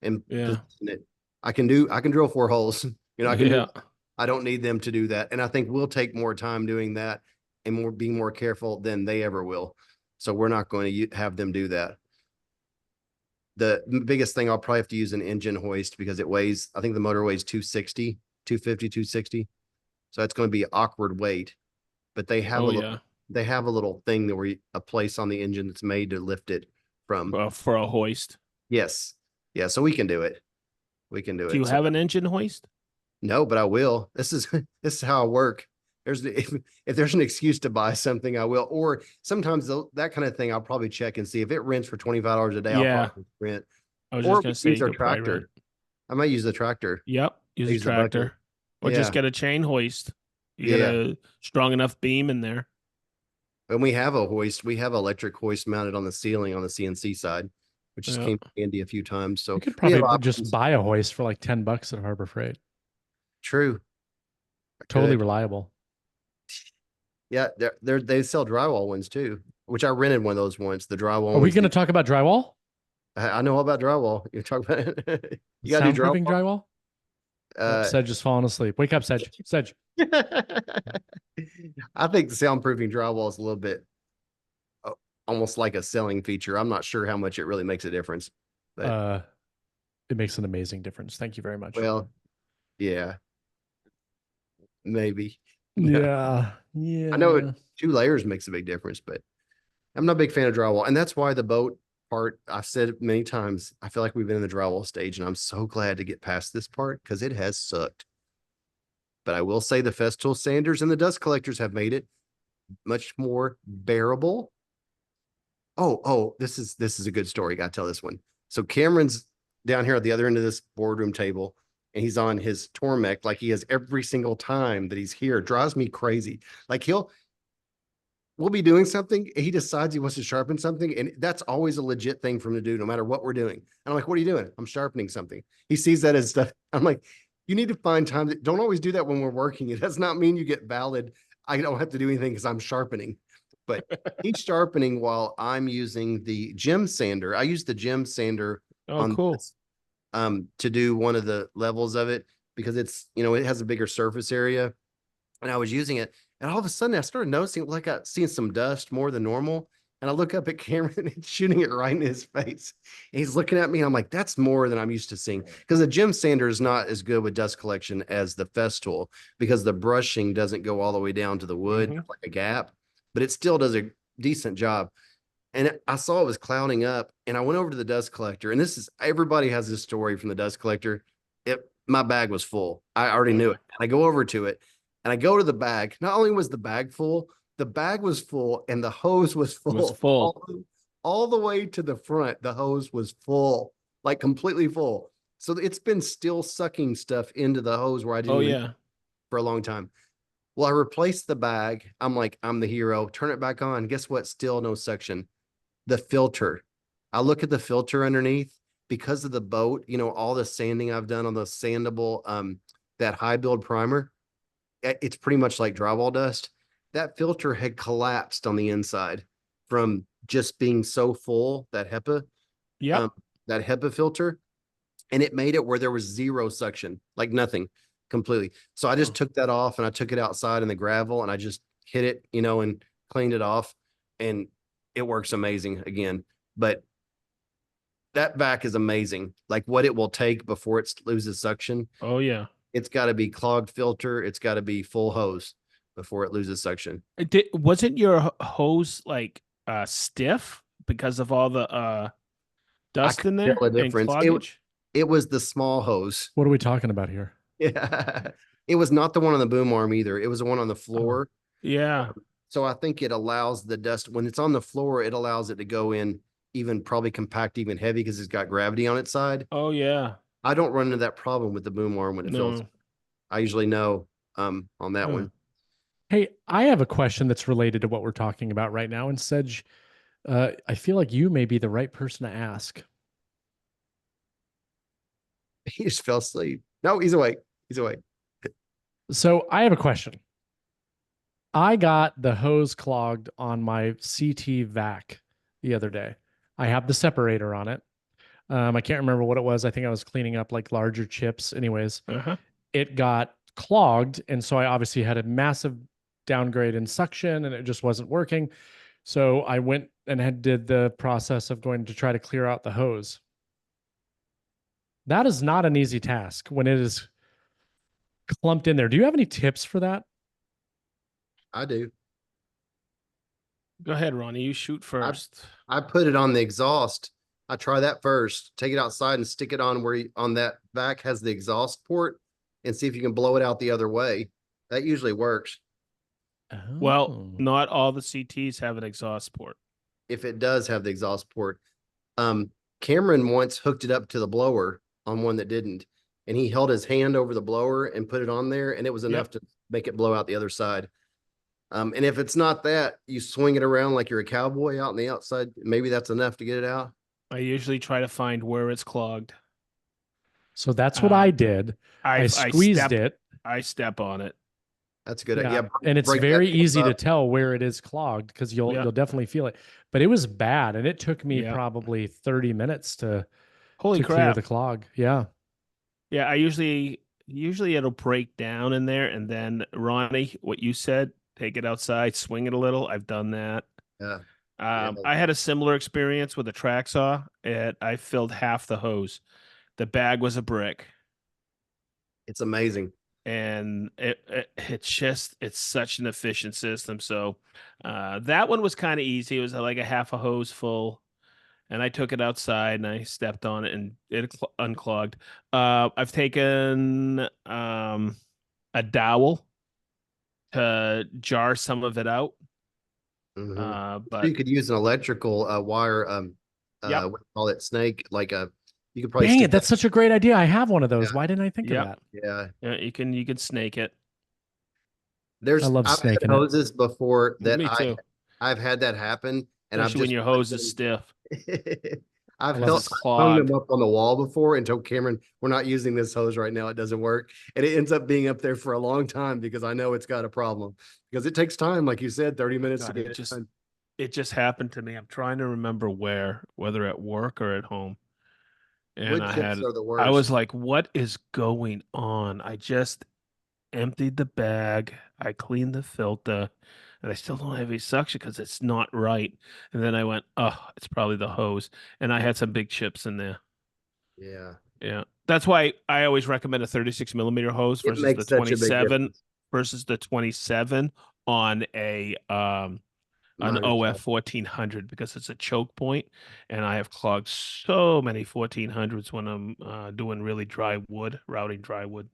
and Yeah. position it. I can drill 4 holes. I can do Yeah. it. I don't need them to do that. And I think we'll take more time doing that and being more careful than they ever will. So we're not going to have them do that. The biggest thing, I'll probably have to use an engine hoist because it weighs, I think the motor weighs 260, 250, 260. So it's going to be awkward weight, but they have Oh yeah. they have a little thing that where a place on the engine that's made to lift it from. For a hoist. Yes. Yeah. So we can do it. We can do Do you it. So have an engine hoist? no, but I will. This is how I work. If there's an excuse to buy something, I will. Or sometimes that kind of thing, I'll probably check and see if it rents for $25 a day. I'll Yeah. probably rent. I was Or just we gonna say use you our could probably rent. tractor. I might use the tractor. Yep. Use a Use the bucket. tractor. Or just Yeah. get a chain hoist. You Yeah. get a strong enough beam in there. And we have a hoist. We have electric hoist mounted on the ceiling on the CNC side, which just Yeah. came handy a few times. So You could we have probably just options. buy a hoist for like $10 at Harbor Freight. True. I Totally could. reliable. Yeah, they sell drywall ones too, which I rented one of those once. The drywall Are we ones. going to talk about drywall? I know all about drywall. You talk about it. You gotta do Soundproofing drywall. drywall? Sedge is falling asleep. Wake up, Sedge. Sedge. I think the soundproofing drywall is a little bit almost like a selling feature. I'm not sure how much it really makes a difference. But It makes an amazing difference. Thank you very much. well, yeah, maybe. Yeah. Yeah. I know 2 layers makes a big difference, but I'm not a big fan of drywall. And that's why the boat part, I've said it many times, I feel like we've been in the drywall stage, and I'm so glad to get past this part because it has sucked. But I will say the Festool sanders and the dust collectors have made it much more bearable. Oh, this is a good story. Gotta tell this one. So Cameron's down here at the other end of this boardroom table, and he's on his Tormec like he has every single time that he's here. It drives me crazy. Like we'll be doing something, and he decides he wants to sharpen something, and that's always a legit thing for him to do, no matter what we're doing. And I'm like, what are you doing? I'm sharpening something. He sees that as stuff. I'm like, you need to find time that don't always do that when we're working. It does not mean you get valid. I don't have to do anything because I'm sharpening. But he's sharpening while I'm using the gem sander. I use the gem sander Oh, cool. this, to do one of the levels of it because it's, it has a bigger surface area. And I was using it, and all of a sudden I started noticing like I seeing some dust more than normal. And I look up at Cameron and shooting it right in his face. And he's looking at me, and I'm like, that's more than I'm used to seeing. Because the gem sander is not as good with dust collection as the Festool because the brushing doesn't go all the way down to the wood, like a gap, but it still does a decent job. And I saw it was clouding up, and I went over to the dust collector. And everybody has this story from the dust collector. My bag was full. I already knew it. And I go over to it, and I go to the bag. Not only was the bag full, the bag was full, and the hose was full. Was full. All the way to the front, the hose was full, like completely full. So it's been still sucking stuff into the hose where I didn't even for a long time. Well, I replaced the bag. I'm like, I'm the hero. Turn it back on. Guess what? Still no suction. The filter. I look at the filter underneath because of the boat, all the sanding I've done on the sandable, that high build primer. It's pretty much like drywall dust. That filter had collapsed on the inside from just being so full, that HEPA filter, and it made it where there was zero suction, like nothing, completely. So I just took that off, and I took it outside in the gravel, and I just hit it, and cleaned it off, and it works amazing again. But that vac is amazing. Like what it will take before it loses suction. Oh yeah. It's got to be clogged filter. It's got to be full hose before it loses suction. Wasn't your hose like stiff because of all the I dust in could there tell a and difference. cloggage? It was the small hose. What are we talking about here? Yeah. It was not the one on the boom arm either. It was the one on the floor. Yeah. So I think it allows the dust when it's on the floor, it allows it to go in even probably compact, even heavy because it's got gravity on its side. Oh yeah. I don't run into that problem with the boom arm when it fills. No. I usually know on that Huh. one. Hey, I have a question that's related to what we're talking about right now. And Sedge, I feel like you may be the right person to ask. He just fell asleep. No, he's awake. He's awake. So I have a question. I got the hose clogged on my CT vac the other day. I have the separator on it. I can't remember what it was. I think I was cleaning up like larger chips. Anyways, Uh-huh. it got clogged. And so I obviously had a massive downgrade in suction and it just wasn't working. So I went and did the process of going to try to clear out the hose. That is not an easy task when it is clumped in there. Do you have any tips for that? I do. Go ahead, Ronnie. You shoot first. I put it on the exhaust. I try that first. Take it outside and stick it on where on that vac has the exhaust port and see if you can blow it out the other way. That usually works. Well, Oh. not all the CTs have an exhaust port. If it does have the exhaust port. Cameron once hooked it up to the blower on one that didn't, and he held his hand over the blower and put it on there, and it was enough to make it blow out the other side. And if it's not that, you swing it around like you're a cowboy out on the outside. Maybe that's enough to get it out. I usually try to find where it's clogged. So that's what I did. I squeezed it. I step on it. That's good. Yeah. Yeah, And it's break that very tip easy to up. tell where it is clogged because you'll definitely feel it. But it was bad, and it took me Yeah. probably 30 minutes to Holy clear crap. the clog. Yeah. Yeah, I usually it'll break down in there, and then Ronnie, what you said, take it outside, swing it a little. I've done that. Yeah. I had a similar experience with a track saw. I filled half the hose. The bag was a brick, It's amazing. and it's such an efficient system. So that one was kind of easy. It was like a half a hose full, and I took it outside and I stepped on it and it unclogged. I've taken a dowel to jar some of it out. Mhm. But You could use an electrical wire, Yep. what do you call it, snake, like you could probably Dang stick it. That's such a great idea. I have one of those. Yeah. Why didn't I think Yep. of that? yeah. yeah, you can snake it. I love I've had snaking it. hoses before that Me too. I've had that happen, and I've Especially when just your hose is stiff. I've I love held, It's hung them clogged. up on the wall before and told Cameron, we're not using this hose right now. It doesn't work. And it ends up being up there for a long time because I know it's got a problem because it takes time. Like you said, 30 minutes God, to get it done. it just happened to me. I'm trying to remember whether at work or at home. And Wood chips are the I worst. was like, what is going on? I just emptied the bag, I cleaned the filter, and I still don't have any suction because it's not right. And then I went, oh, it's probably the hose. And I had some big chips in there. Yeah. Yeah. That's why I always recommend a 36 millimeter hose It versus the makes such a big 27 difference. versus the 27 on an Mine is OF 1400 because it's a choke point, and I have clogged so many 1400s when I'm doing really dry wood, routing dry wood.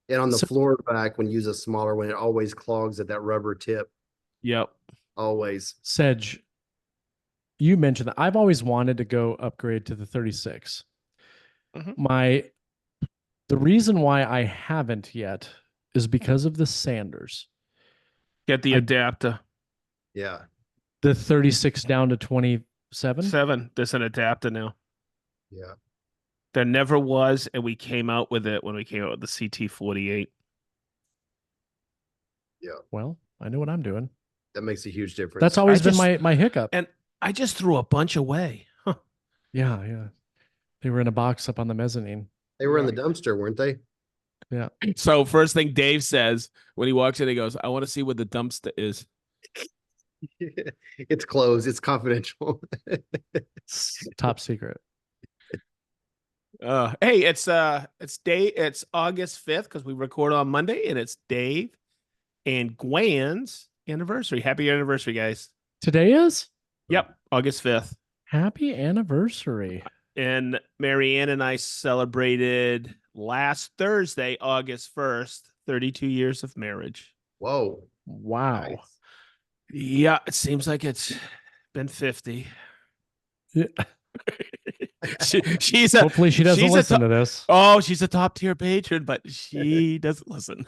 And on the So- floor back, when you use a smaller one, it always clogs at that rubber tip. Yep. Always. Sedge, you mentioned that I've always wanted to go upgrade to the 36. Mhm. The reason why I haven't yet is because of the sanders. Get the I- adapter. Yeah. The 36 down to 27. 7. There's an adapter now. Yeah. There never was, and we came out with it when we came out with the CT48. Yeah. Well, I know what I'm doing. That makes a huge difference. That's always I been just- my hiccup. And I just threw a bunch away. Huh. Yeah. They were in a box up on the mezzanine. They were in the dumpster, weren't they? So first thing Dave says when he walks in, he goes, I want to see what the dumpster is. It's closed. It's confidential. It's top secret. Hey, it's August 5th because we record on Monday, and it's Dave and Gwen's anniversary. Happy anniversary, guys. Today is Yep, August 5th. happy anniversary. And Marianne and I celebrated last Thursday, August 1st, 32 years of marriage. Whoa. Wow. Nice. Yeah, it seems like it's been 50. Yeah. She's a Hopefully she doesn't she's a listen to- to this. oh, she's a top tier patron, but she doesn't listen.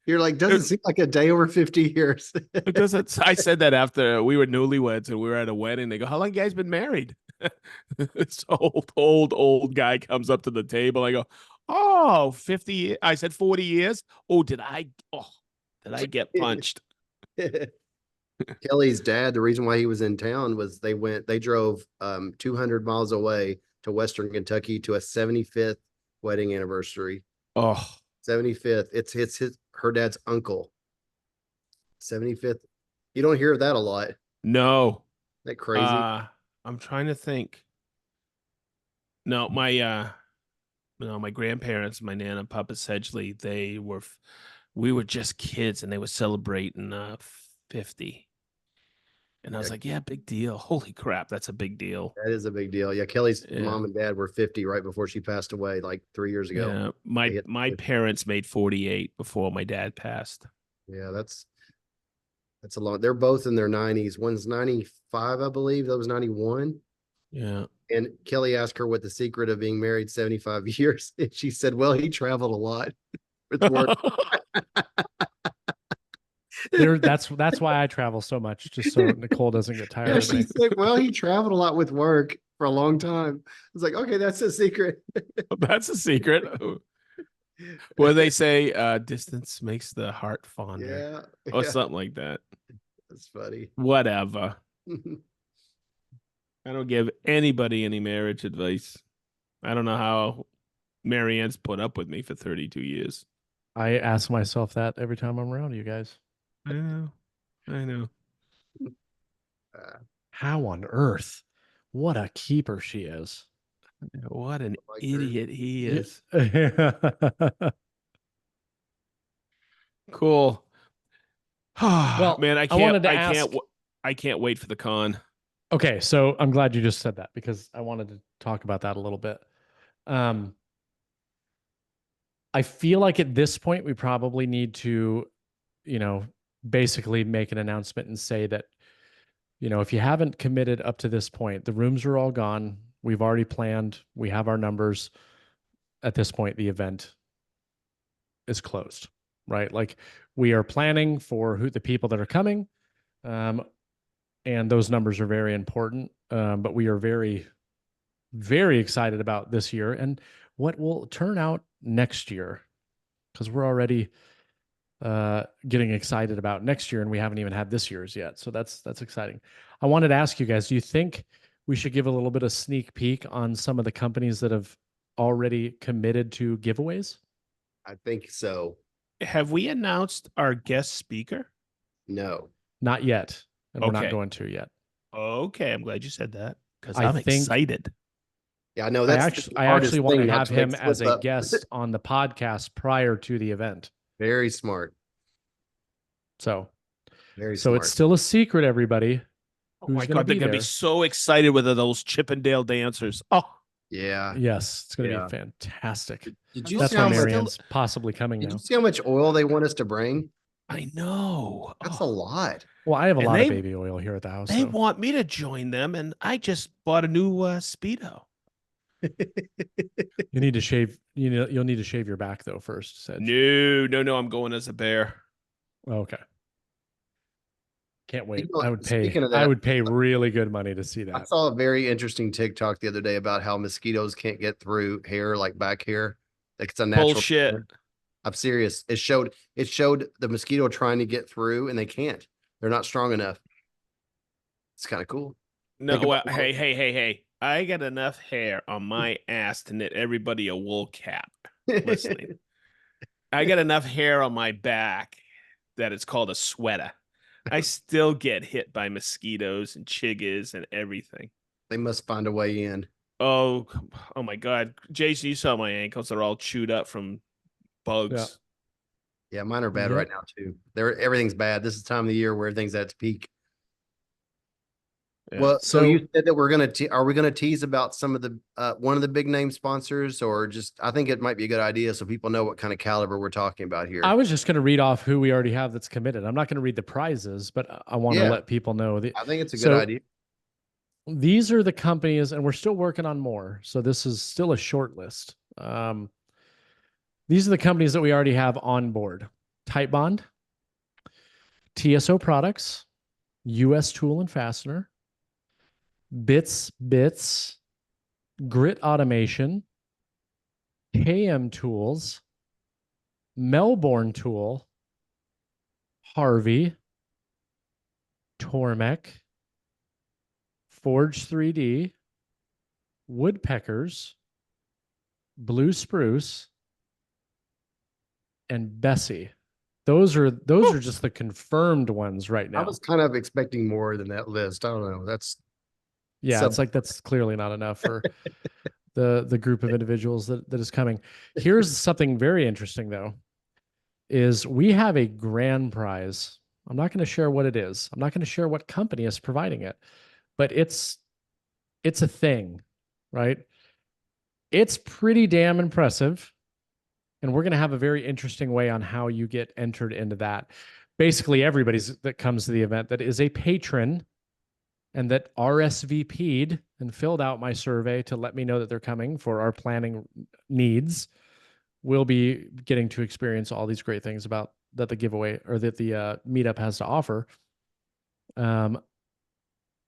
You're like, doesn't seem like a day over 50 years. It doesn't. I said that after we were newlyweds and we were at a wedding. They go, "How long you guys been married?" This old guy comes up to the table. I go, "Oh, 50." I said 40 years. Oh, did I? Oh, did I get punched? Kelly's dad, the reason why he was in town was they drove 200 miles away to Western Kentucky to a 75th wedding anniversary. Oh 75th. It's her dad's uncle. 75th. You don't hear that a lot. Isn't no. that crazy? I'm trying to think. No, my grandparents, my Nana and Papa Sedgley, we were just kids and they were celebrating 50. And I was Yeah. like, yeah, big deal. Holy crap, that's a big deal. That is a big deal. Yeah, Kelly's Yeah. mom and dad were 50 right before she passed away, like 3 years ago. Yeah, They hit my 50. parents made 48 before my dad passed. Yeah, that's a lot. They're both in their 90s. One's 95, I believe. That was 91. Yeah. And Kelly asked her what the secret of being married 75 years. And she said, well, he traveled a lot with work. That's why I travel so much, just so Nicole doesn't get tired Yeah, of she me. said, well, he traveled a lot with work for a long time. I was like, okay, that's a secret. That's a secret. Well, they say distance makes the heart fonder Yeah, or yeah, something like that. that's funny. Whatever. I don't give anybody any marriage advice. I don't know how Marianne's put up with me for 32 years. I ask myself that every time I'm around you guys. I know. I know. How on earth? What a keeper she is. What an Like her. idiot he Yeah. is. Cool. Well, Man, I wanted to ask. I can't wait for the con. Okay, so I'm glad you just said that because I wanted to talk about that a little bit. I feel like at this point we probably need to, basically make an announcement and say that, if you haven't committed up to this point, the rooms are all gone. We've already planned. We have our numbers. At this point, the event is closed, right? Like we are planning for the people that are coming. And those numbers are very important. But we are very, very excited about this year and what will turn out next year, because we're already getting excited about next year and we haven't even had this year's yet. So that's exciting. I wanted to ask you guys, do you think we should give a little bit of sneak peek on some of the companies that have already committed to giveaways? I think so. Have we announced our guest speaker? No. Not yet. And we're not Okay. going to yet. Okay, I'm glad you said that because I I'm think- excited. Yeah, I know I that's actually want to not have him make as slip a up. guest on the podcast prior to the event. Very smart. So Very So smart. it's still a secret, everybody. Oh Who's my gonna god, they're be gonna be there? so excited with those Chippendale dancers. Oh, Yeah. Yes, it's going to Yeah. be fantastic. Did you That's see why how much? Marianne's possibly coming Did you now. see how much oil they want us to bring? I know. That's Oh, a lot. Well, I have a And lot they- of baby oil here at the house. they So. want me to join them, and I just bought a new Speedo. You need to shave. You'll need to shave your back though first, Sedge. No, I'm going as a bear. Okay. Can't wait. You know, I would pay. speaking of I that- would pay really good money to see I that. saw a very interesting TikTok the other day about how mosquitoes can't get through hair, like back hair. Like it's a natural. Bullshit. I'm serious. It showed the mosquito trying to get through and they can't. They're not strong enough. It's kind of cool. No, Think well, about- hey. I got enough hair on my ass to knit everybody a wool cap. Listening. I got enough hair on my back that it's called a sweater. I still get hit by mosquitoes and chiggers and everything. They must find a way in. Oh, oh my God, Jason, you saw my ankles; they're all chewed up from Yeah. bugs. Yeah, mine are bad Yep. right now too. Everything's bad. This is the time of the year where everything's at its peak. Yeah. Well, so So you said that are we gonna tease about some of the one of the big name sponsors, or just I think it might be a good idea so people know what kind of caliber we're talking about I here. was just going to read off who we already have that's committed. I'm not going to read the prizes, but I want to Yeah, let people know that. I think it's a good So idea. these are the companies, and we're still working on more. So this is still a short list. These are the companies that we already have on board: Type Bond, TSO Products, US Tool and Fastener, Bits, Grit Automation, KM Tools, Melbourne Tool, Harvey, Tormek, Forge 3D, Woodpeckers, Blue Spruce, and Bessie. Those are just the confirmed ones right I now. was kind of expecting more than that list. I don't know. That's Yeah, sub. it's like that's clearly not enough for the group of individuals that is coming. Here's something very interesting though, is we have a grand prize. I'm not going to share what it is. I'm not going to share what company is providing it, but it's a thing, right? It's pretty damn impressive. And we're going to have a very interesting way on how you get entered into that. Basically, everybody's that comes to the event that is a patron and that RSVP'd and filled out my survey to let me know that they're coming for our planning needs will be getting to experience all these great things about that the giveaway or that the meetup has to offer.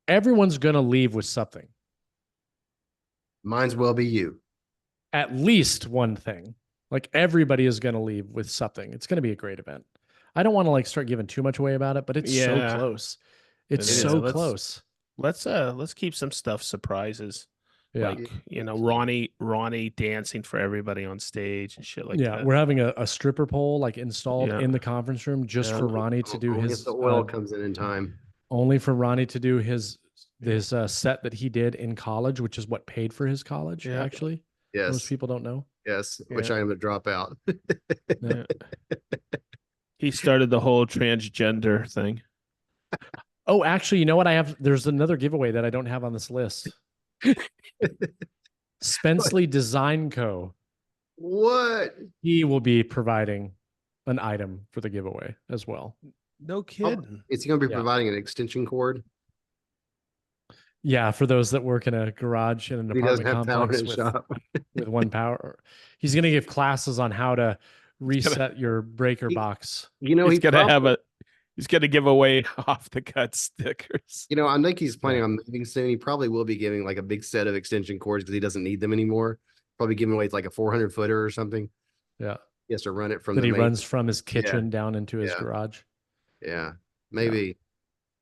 Everyone's going to leave with something, Mine's will be you. at least one thing. Like everybody is going to leave with something. It's going to be a great event. I don't want to like start giving too much away about it, but it's so Yeah, close. It's it is. so Let's close. let's keep some stuff surprises. Yeah. Like, Ronnie dancing for everybody on stage and shit like Yeah. that. We're having a stripper pole like installed Yeah. in the conference room just Yeah. for Ronnie to do Only if his the oil comes in time. only for Ronnie to do his set that he did in college, which is what paid for his college, Yeah. actually. Most Yes, people don't know. yes. Which Yeah. I am gonna drop out. Yeah. He started the whole transgender thing. Oh, actually, you know what? There's another giveaway that I don't have on this list. Spenceley Design Co. What? He will be providing an item for the giveaway as well. No Oh, kidding. is he gonna be Yeah. providing an extension cord? Yeah, for those that work in a garage in an He doesn't apartment have power in complex his shop. with one power. He's going to give classes on how to reset your breaker He- box. You know, He's he gonna have probably, he's gonna give away off the cut stickers. you know, I think he's planning Yeah. on moving soon. He probably will be giving like a big set of extension cords because he doesn't need them anymore. Probably giving away like a 400 footer or something. Yeah. He has to run it from That the he main. runs from his kitchen down into his Yeah. garage. Yeah, maybe.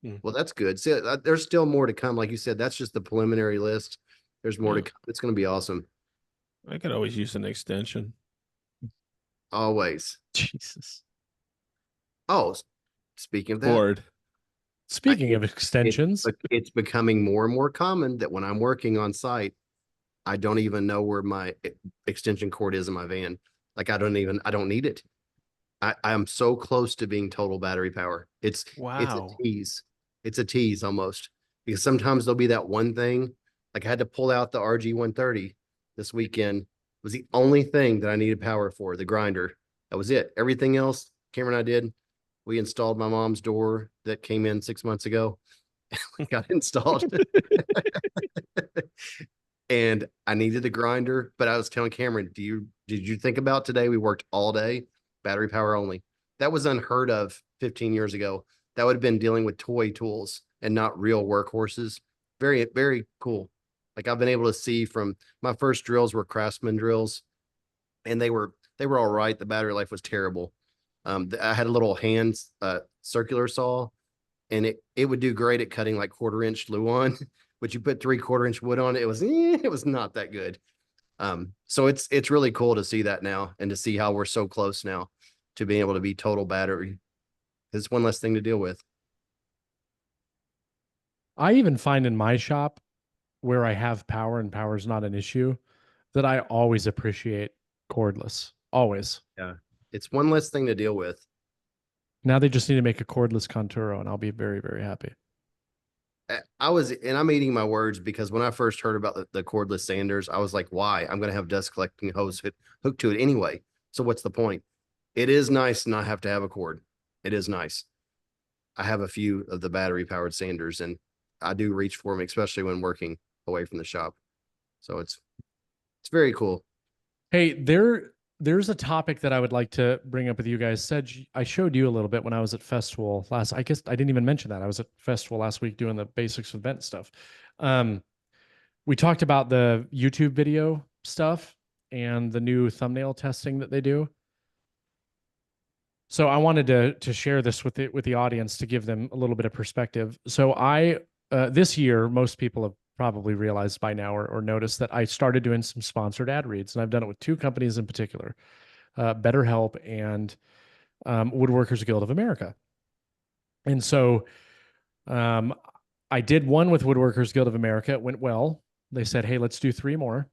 Hmm. Well, that's good. See, there's still more to come. Like you said, that's just the preliminary list. There's more to Yeah. come. It's going to be awesome. I could always use an extension. Always. Jesus. Oh, speaking of that, Board. Speaking of it's extensions, it's becoming more and more common that when I'm working on site, I don't even know where my extension cord is in my van. Like I don't need it. I'm so close to being total battery power. It's a Wow. tease. It's a tease almost because sometimes there'll be that one thing. Like I had to pull out the RG 130 this weekend. It was the only thing that I needed power for, the grinder. That was it. Everything else, Cameron and I did. We installed my mom's door that came in 6 months ago. Got installed. And I needed a grinder, but I was telling Cameron, did you think about today? We worked all day, battery power only. That was unheard of 15 years ago. That would have been dealing with toy tools and not real workhorses. Very, very cool. Like I've been able to see from my first drills were Craftsman drills, and they were all right. The battery life was terrible. I had a little hand circular saw, and it would do great at cutting like 1/4 inch Luan, but you put 3/4 inch wood on it, it was not that good. So it's really cool to see that now and to see how we're so close now to being able to be total battery. It's one less thing to deal with. I even find in my shop where I have power and power is not an issue, that I always appreciate cordless. Always. Yeah. It's one less thing to deal with. Now they just need to make a cordless Conturo, and I'll be very, very happy. And I'm eating my words because when I first heard about the cordless sanders, I was like, why? I'm going to have dust collecting hose hooked to it anyway. So what's the point? It is nice to not have to have a cord. It is nice. I have a few of the battery powered sanders and I do reach for them, especially when working away from the shop. So it's very cool. Hey, there's a topic that I would like to bring up with you guys. Sedge, I showed you a little bit when I was at Festival last. I guess I didn't even mention that. I was at Festival last week doing the basics of event stuff. We talked about the YouTube video stuff and the new thumbnail testing that they do. So I wanted to share this with the audience to give them a little bit of perspective. So this year, most people have probably realized by now or noticed that I started doing some sponsored ad reads, and I've done it with two companies in particular, BetterHelp and Woodworkers Guild of America. And so I did one with Woodworkers Guild of America. It went well. They said, hey, let's do 3 more.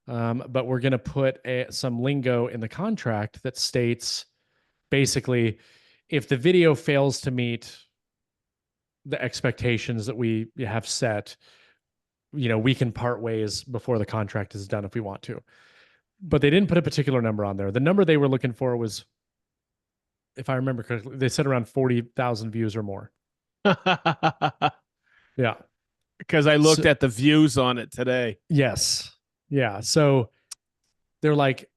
But we're going to put some lingo in the contract that states basically, if the video fails to meet the expectations that we have set, we can part ways before the contract is done if we want to. But they didn't put a particular number on there. The number they were looking for was, if I remember correctly, they said around 40,000 views or more. Yeah. Because I looked at the views on it today. Yes. Yeah. So they're like,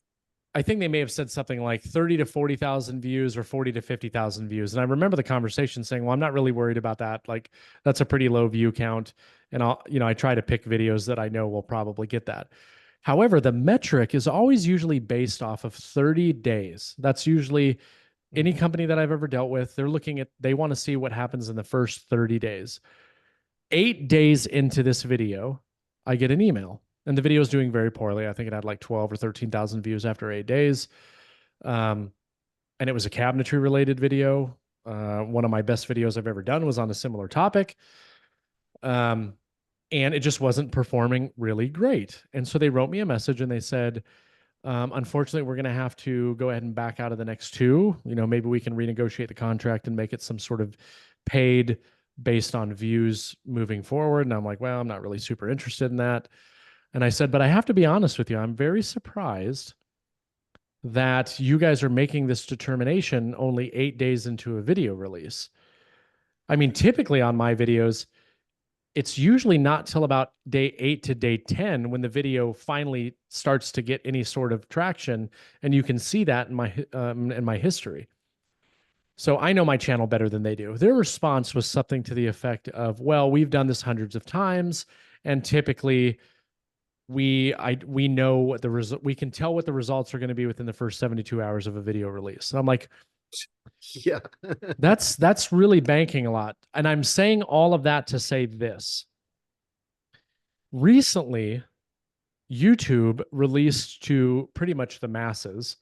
I think they may have said something like 30 to 40,000 views or 40 to 50,000 views. And I remember the conversation saying, well, I'm not really worried about that. Like, that's a pretty low view count. And I try to pick videos that I know will probably get that. However, the metric is always usually based off of 30 days. That's usually any company that I've ever dealt with. They want to see what happens in the first 30 days. 8 days into this video, I get an email. And the video is doing very poorly. I think it had like 12 or 13,000 views after 8 days. And it was a cabinetry related video. One of my best videos I've ever done was on a similar topic. And it just wasn't performing really great. And so they wrote me a message and they said, unfortunately, we're going to have to go ahead and back out of the next 2. Maybe we can renegotiate the contract and make it some sort of paid based on views moving forward. And I'm like, well, I'm not really super interested in that. And I said, but I have to be honest with you. I'm very surprised that you guys are making this determination only 8 days into a video release. I mean, typically on my videos, it's usually not till about day 8 to day 10 when the video finally starts to get any sort of traction. And you can see that in my history. So I know my channel better than they do. Their response was something to the effect of, well, we've done this hundreds of times. And typically we know what we can tell what the results are going to be within the first 72 hours of a video release. And I'm like, yeah, that's really banking a lot. And I'm saying all of that to say this. Recently, YouTube released to pretty much the masses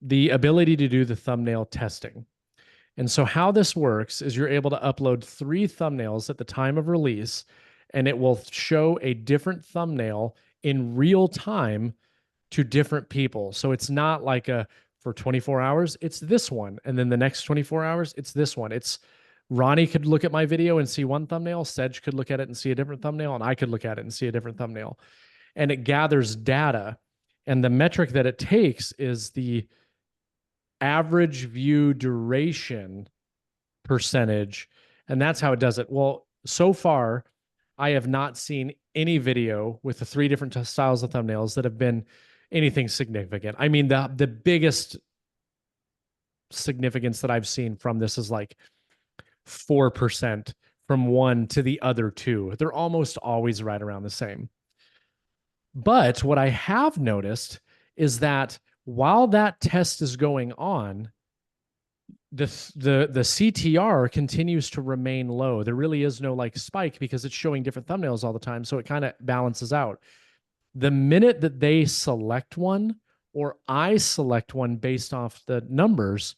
the ability to do the thumbnail testing. And so how this works is you're able to upload 3 thumbnails at the time of release, and it will show a different thumbnail in real time to different people. So it's not like for 24 hours, it's this one. And then the next 24 hours, it's this one. It's Ronnie could look at my video and see one thumbnail. Sedge could look at it and see a different thumbnail. And I could look at it and see a different thumbnail. And it gathers data. And the metric that it takes is the average view duration percentage. And that's how it does it. Well, so far, I have not seen any video with the 3 different styles of thumbnails that have been anything significant. I mean, the biggest significance that I've seen from this is like 4% from one to the other 2. They're almost always right around the same. But what I have noticed is that while that test is going on, the CTR continues to remain low. There really is no like spike because it's showing different thumbnails all the time. So it kind of balances out. The minute that they select one or I select one based off the numbers,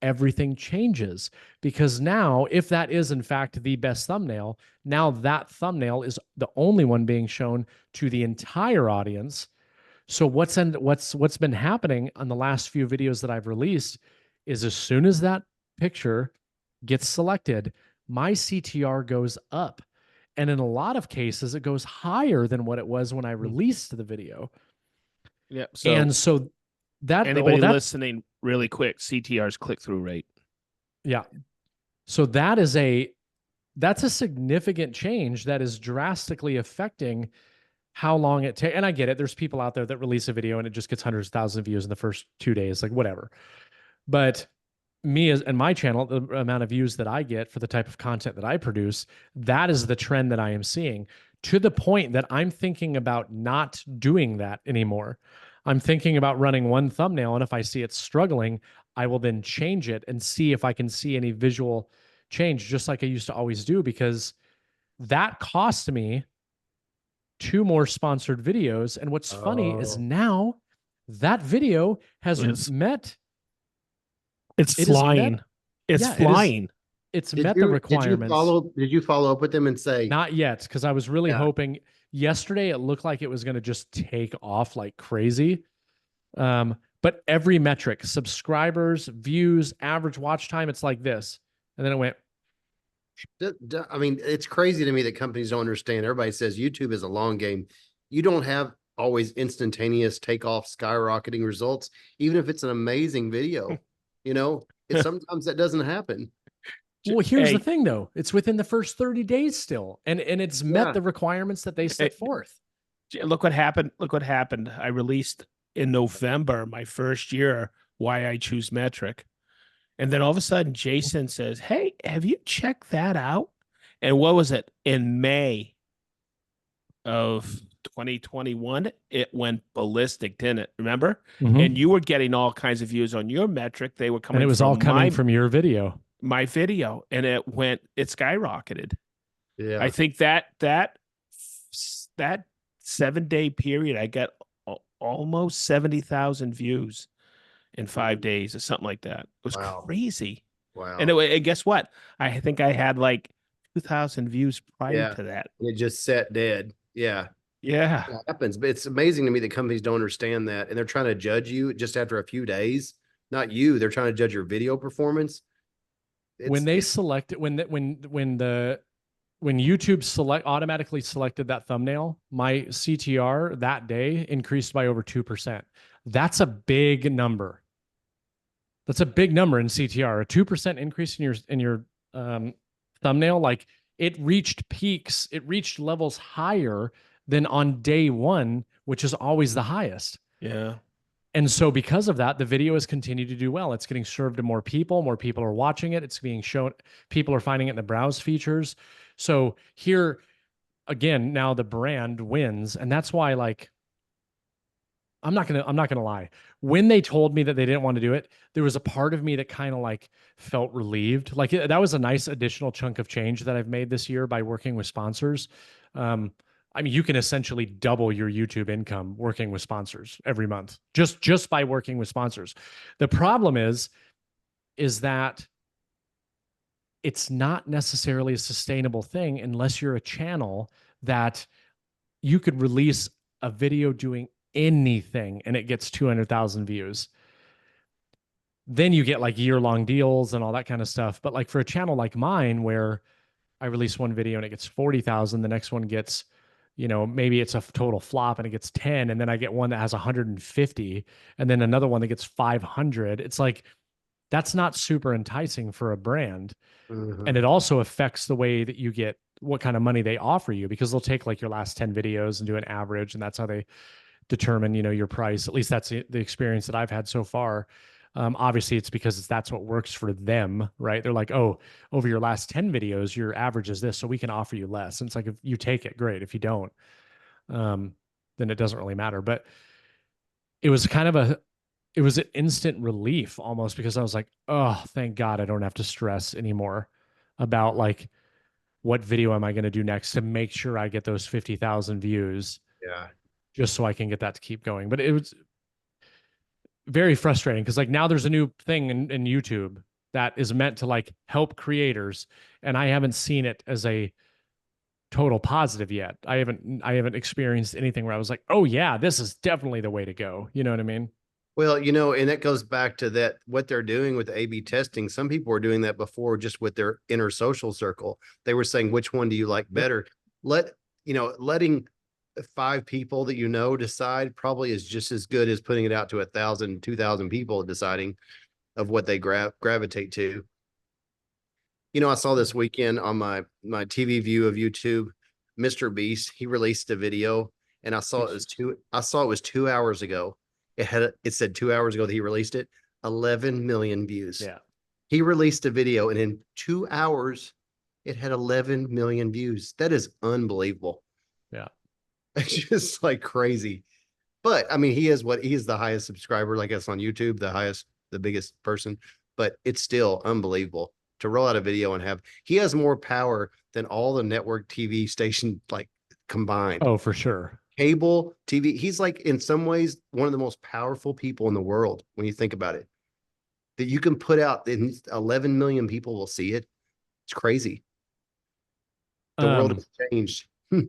everything changes, because now, if that is in fact the best thumbnail, now that thumbnail is the only one being shown to the entire audience. So what's been happening on the last few videos that I've released is, as soon as that picture gets selected, my CTR goes up. And in a lot of cases, it goes higher than what it was when I released the video. Yeah. So And so anybody listening, really quick, CTR's click-through rate. Yeah. So that's a significant change that is drastically affecting how long it takes. And I get it. There's people out there that release a video and it just gets hundreds of thousands of views in the first 2 days, like whatever. But me and my channel, the amount of views that I get for the type of content that I produce, that is the trend that I am seeing, to the point that I'm thinking about not doing that anymore. I'm thinking about running one thumbnail, and if I see it struggling, I will then change it and see if I can see any visual change, just like I used to always do, because that cost me 2 more sponsored videos. And what's funny is now that video has met. It's flying. It's flying. It's met the requirements. Did you follow up with them and say? Not yet, because I was really hoping. Yesterday, it looked like it was going to just take off like crazy. But every metric, subscribers, views, average watch time, it's like this. And then it went. I mean, it's crazy to me that companies don't understand. Everybody says YouTube is a long game. You don't have always instantaneous takeoff, skyrocketing results, even if it's an amazing video. Sometimes that doesn't happen. Well, here's the thing, though. It's within the first 30 days still, and it's met the requirements that they set forth. Look what happened. Look what happened. I released in November, my first year, Why I Choose Metric. And then all of a sudden, Jason says, hey, have you checked that out? And what was it? In May of 2021, it went ballistic, didn't it? Remember? Mm-hmm. And you were getting all kinds of views on your metric. They were coming. And it was all coming from your video. My video, and it skyrocketed. Yeah. I think that 7-day period, I got almost 70,000 views in 5 days or something like that. It was crazy. Wow. And guess what? I think I had like 2,000 views prior to that. It just sat dead. Yeah. Yeah. It happens. But it's amazing to me that companies don't understand that. And they're trying to judge you just after a few days. Not you. They're trying to judge your video performance. When YouTube automatically selected that thumbnail, my CTR that day increased by over 2%. That's a big number. That's a big number in CTR. A 2% increase in your thumbnail, like it reached peaks, it reached levels higher than on day one, which is always the highest. Yeah. And so because of that, the video has continued to do well. It's getting served to more people are watching it. It's being shown, people are finding it in the browse features. So here again, now the brand wins. And that's why, like, I'm not gonna lie. When they told me that they didn't want to do it, there was a part of me that kind of like felt relieved. Like that was a nice additional chunk of change that I've made this year by working with sponsors. I mean, you can essentially double your YouTube income working with sponsors every month, just by working with sponsors. The problem is that it's not necessarily a sustainable thing unless you're a channel that you could release a video doing anything and it gets 200,000 views. Then you get like year-long deals and all that kind of stuff. But like for a channel like mine, where I release one video and it gets 40,000, the next one gets, maybe it's a total flop and it gets 10, and then I get one that has 150, and then another one that gets 500. It's like, that's not super enticing for a brand. Mm-hmm. And it also affects the way that you get what kind of money they offer you, because they'll take like your last 10 videos and do an average, and that's how they determine, your price. At least that's the experience that I've had so far. Obviously it's because that's what works for them, right? They're like, oh, over your last 10 videos, your average is this, so we can offer you less. And it's like, if you take it, great. If you don't, then it doesn't really matter. But it was it was an instant relief almost, because I was like, oh, thank God I don't have to stress anymore about like, what video am I going to do next to make sure I get those 50,000 views. Yeah. Just so I can get that to keep going. But it was very frustrating because like now there's a new thing in YouTube that is meant to like help creators, and I haven't seen it as a total positive yet. I haven't experienced anything where I was like, oh yeah, this is definitely the way to go. You know what I mean? Well, and that goes back to that what they're doing with A/B testing. Some people were doing that before just with their inner social circle. They were saying, which one do you like better? Letting 5 people that decide probably is just as good as putting it out to 1,000, 2,000 people deciding of what they gravitate to. I saw this weekend on my TV view of YouTube, Mr. Beast, he released a video, and I saw it was 2 hours ago. It said 2 hours ago that he released it, 11 million views. Yeah. He released a video, and in 2 hours, it had 11 million views. That is unbelievable. Yeah. It's just like crazy. But I mean, he is the highest subscriber, I guess, on YouTube, the biggest person, but it's still unbelievable to roll out a video and he has more power than all the network TV station like combined. Oh, for sure. Cable TV. He's like in some ways one of the most powerful people in the world when you think about it. That you can put out and 11 million people will see it. It's crazy. The world has changed. The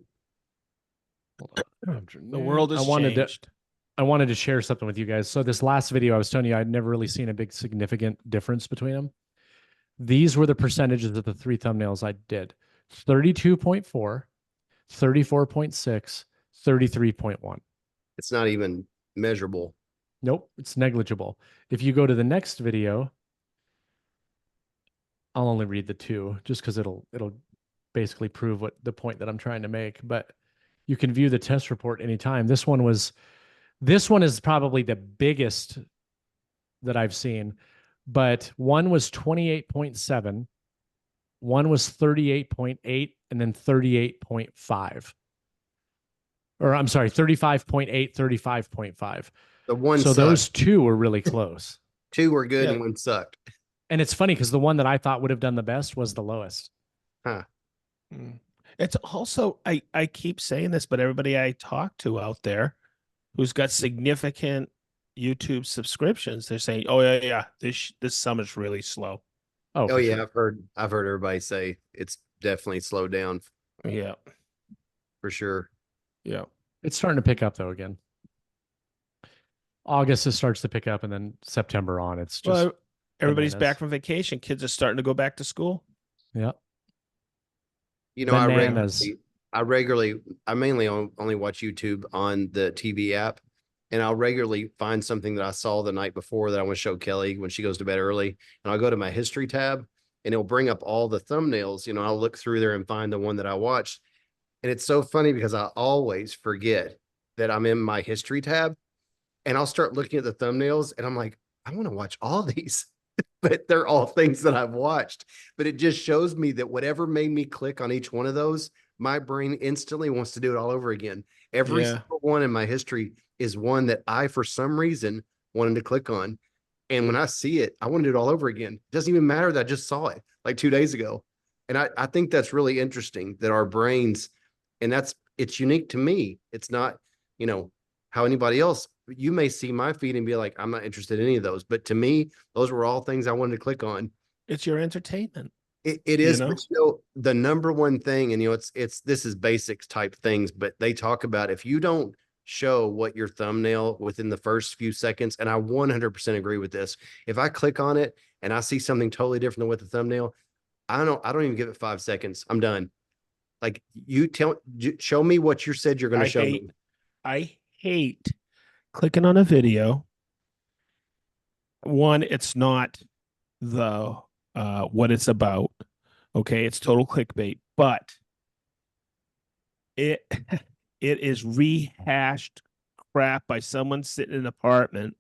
world has changed. I wanted to share something with you guys. So this last video, I was telling you, I'd never really seen a big significant difference between them. These were the percentages of the 3 thumbnails I did: 32.4, 34.6, 33.1. It's not even measurable. Nope, it's negligible. If you go to the next video, I'll only read the 2 just because it'll basically prove what the point that I'm trying to make. But you can view the test report anytime. This one is probably the biggest that I've seen, but one was 28.7, one was 38.8, and then 38.5. Or I'm sorry, 35.8, 35.5. The one so sucked. Those 2 were really close. 2 were good and 1 sucked. And it's funny because the one that I thought would have done the best was the lowest. Huh. It's also, I keep saying this, but everybody I talk to out there who's got significant YouTube subscriptions, they're saying, "Oh yeah, this summer's really slow." Oh yeah, sure. I've heard everybody say it's definitely slowed down. Yeah, for sure. Yeah, it's starting to pick up though again. August it starts to pick up, and then September on, it's just everybody's back from vacation. Kids are starting to go back to school. Yeah. I mainly only watch YouTube on the TV app, and I'll regularly find something that I saw the night before that I want to show Kelly when she goes to bed early, and I'll go to my history tab, and it'll bring up all the thumbnails. I'll look through there and find the one that I watched, and it's so funny because I always forget that I'm in my history tab, and I'll start looking at the thumbnails, and I'm like, I want to watch all these. But they're all things that I've watched. But it just shows me that whatever made me click on each one of those, my brain instantly wants to do it all over again. Every single one in my history is one that I, for some reason, wanted to click on. And when I see it, I want to do it all over again. It doesn't even matter that I just saw it like 2 days ago. And I think that's really interesting that our brains, and it's unique to me. It's not, how anybody else. You may see my feed and be like, I'm not interested in any of those. But to me, those were all things I wanted to click on. It's your entertainment. It is, but the number one thing, and this is basics type things, but they talk about if you don't show what your thumbnail within the first few seconds, and I 100% agree with this. If I click on it and I see something totally different than what the thumbnail, I don't even give it 5 seconds. I'm done. Like show me what you said you're going to show me. I hate clicking on a video. One, it's not the what it's about. Okay, it's total clickbait, but it is rehashed crap by someone sitting in an apartment,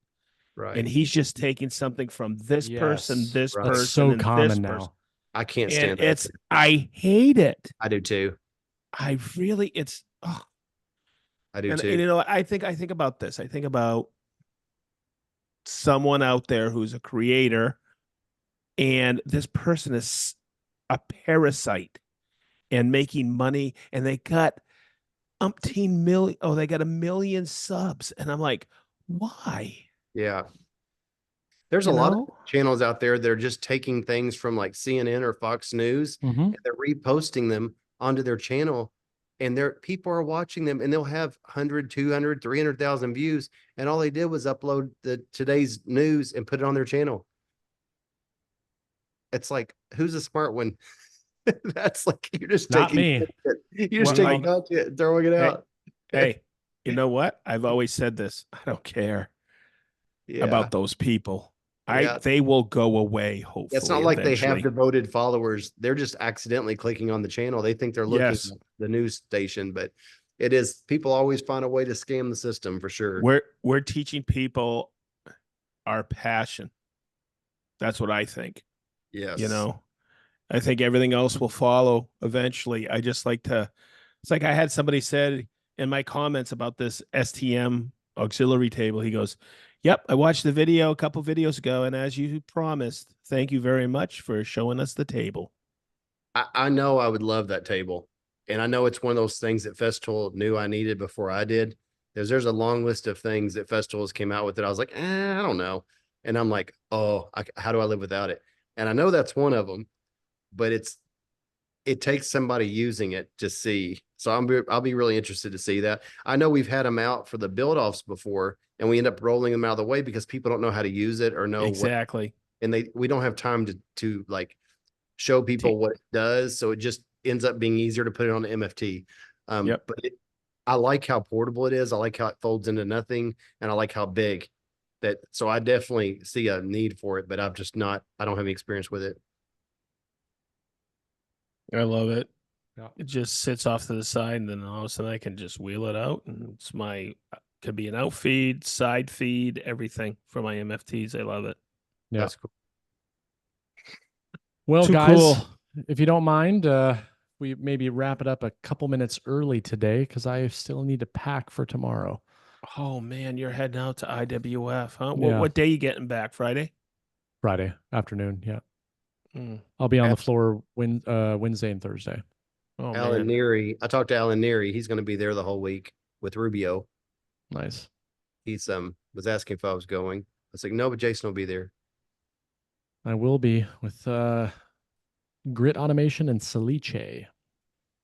right? And he's just taking something from this person, this right. person, it's so and common this now. person. I can't stand it. I hate it. I do too. I really, it's. Oh. I do too. And I think about this. I think about someone out there who's a creator, and this person is a parasite and making money, and they got umpteen million. Oh, they got 1 million subs, and I'm like, why? Yeah. There's a You lot of know? channels out there that are just taking things from like CNN or Fox News Mm-hmm. and they're reposting them onto their channel. And people are watching them and they'll have 100, 200, 300,000 views. And all they did was upload today's news and put it on their channel. It's like, who's a smart one? That's like, you're just Not taking, me. you're just Well, taking content and throwing it Hey, out. hey, you know what? I've always said this. I don't care Yeah. about those people. Yeah. They will go away, hopefully, It's not like they have eventually. devoted followers. They're just accidentally clicking on the channel. They think they're looking Yes. at the news station, but it is people always find a way to scam the system for sure. We're teaching people our passion. That's what I think. Yes. You know, I think everything else will follow eventually. I just like to, it's like I had somebody said in my comments about this STM auxiliary table. He goes, "Yep, I watched the video a couple videos ago, and as you promised, thank you very much for showing us the table." I know I would love that table. And I know it's one of those things that Festival knew I needed before I did. There's a long list of things that festivals came out with that I was like, I don't know. And I'm like, oh, how do I live without it? And I know that's one of them, but it takes somebody using it to see. So I'll be really interested to see that. I know we've had them out for the build offs before, and we end up rolling them out of the way because people don't know how to use it or know what, Exactly. and we don't have time to like show people what it does. So it just ends up being easier to put it on the MFT. Yep. But I like how portable it is. I like how it folds into nothing, and I like how big that. So I definitely see a need for it, but I don't have any experience with it. I love it. Yeah. It just sits off to the side, and then all of a sudden I can just wheel it out, and it's my could be an outfeed, side feed, everything for my MFTs. I love it. Yeah. That's cool. Well, Too guys, cool. if you don't mind, we maybe wrap it up a couple minutes early today because I still need to pack for tomorrow. Oh man, you're heading out to IWF, huh? Yeah. What day you getting back? Friday? Friday afternoon. Yeah. Mm. I'll be on the floor Wednesday and Thursday. Oh Alan man. Neary. I talked to Alan Neary. He's going to be there the whole week with Rubio. Nice. He's was asking if I was going. I was like, no, but Jason will be there. I will be with Grit Automation and Celiche.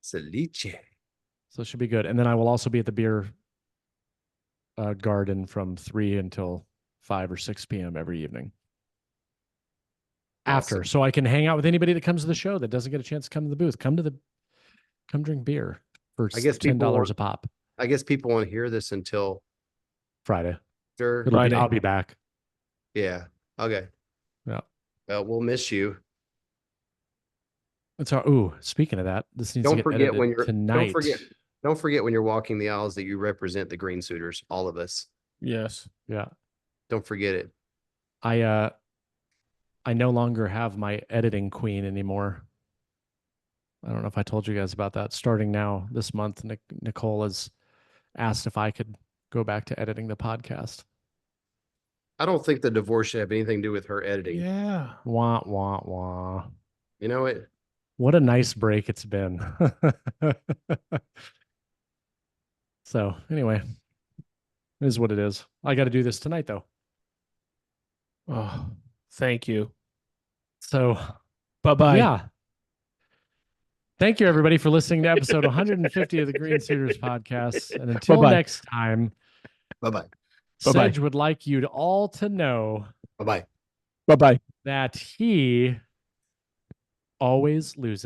Celiche. So it should be good. And then I will also be at the beer garden from 3 until 5 or 6 p.m. every evening. After, Awesome. so I can hang out with anybody that comes to the show that doesn't get a chance to come to the booth. Come drink beer for I guess $10 a pop. I guess people won't hear this until Friday. Friday. I'll be back. Yeah. Okay. Yeah. Well, we'll miss you. It's our, ooh, speaking of that, this needs to Don't get forget edited when you're tonight. don't forget when you're walking the aisles that you represent the green suiters, all of us. Yes. Yeah. Don't forget it. I no longer have my editing queen anymore. I don't know if I told you guys about that. Starting now this month, Nicole has asked if I could go back to editing the podcast. I don't think the divorce should have anything to do with her editing. Yeah. Wah, wah, wah. You know it. What a nice break it's been. So anyway, it is what it is. I got to do this tonight though. Oh, thank you. So Bye-bye. yeah. Thank you everybody for listening to episode 150 of the Green Suiters podcast. And until Bye-bye. next time, Bye-bye. Bye-bye. Sedge would like you to all to know Bye-bye. Bye-bye. that he always loses.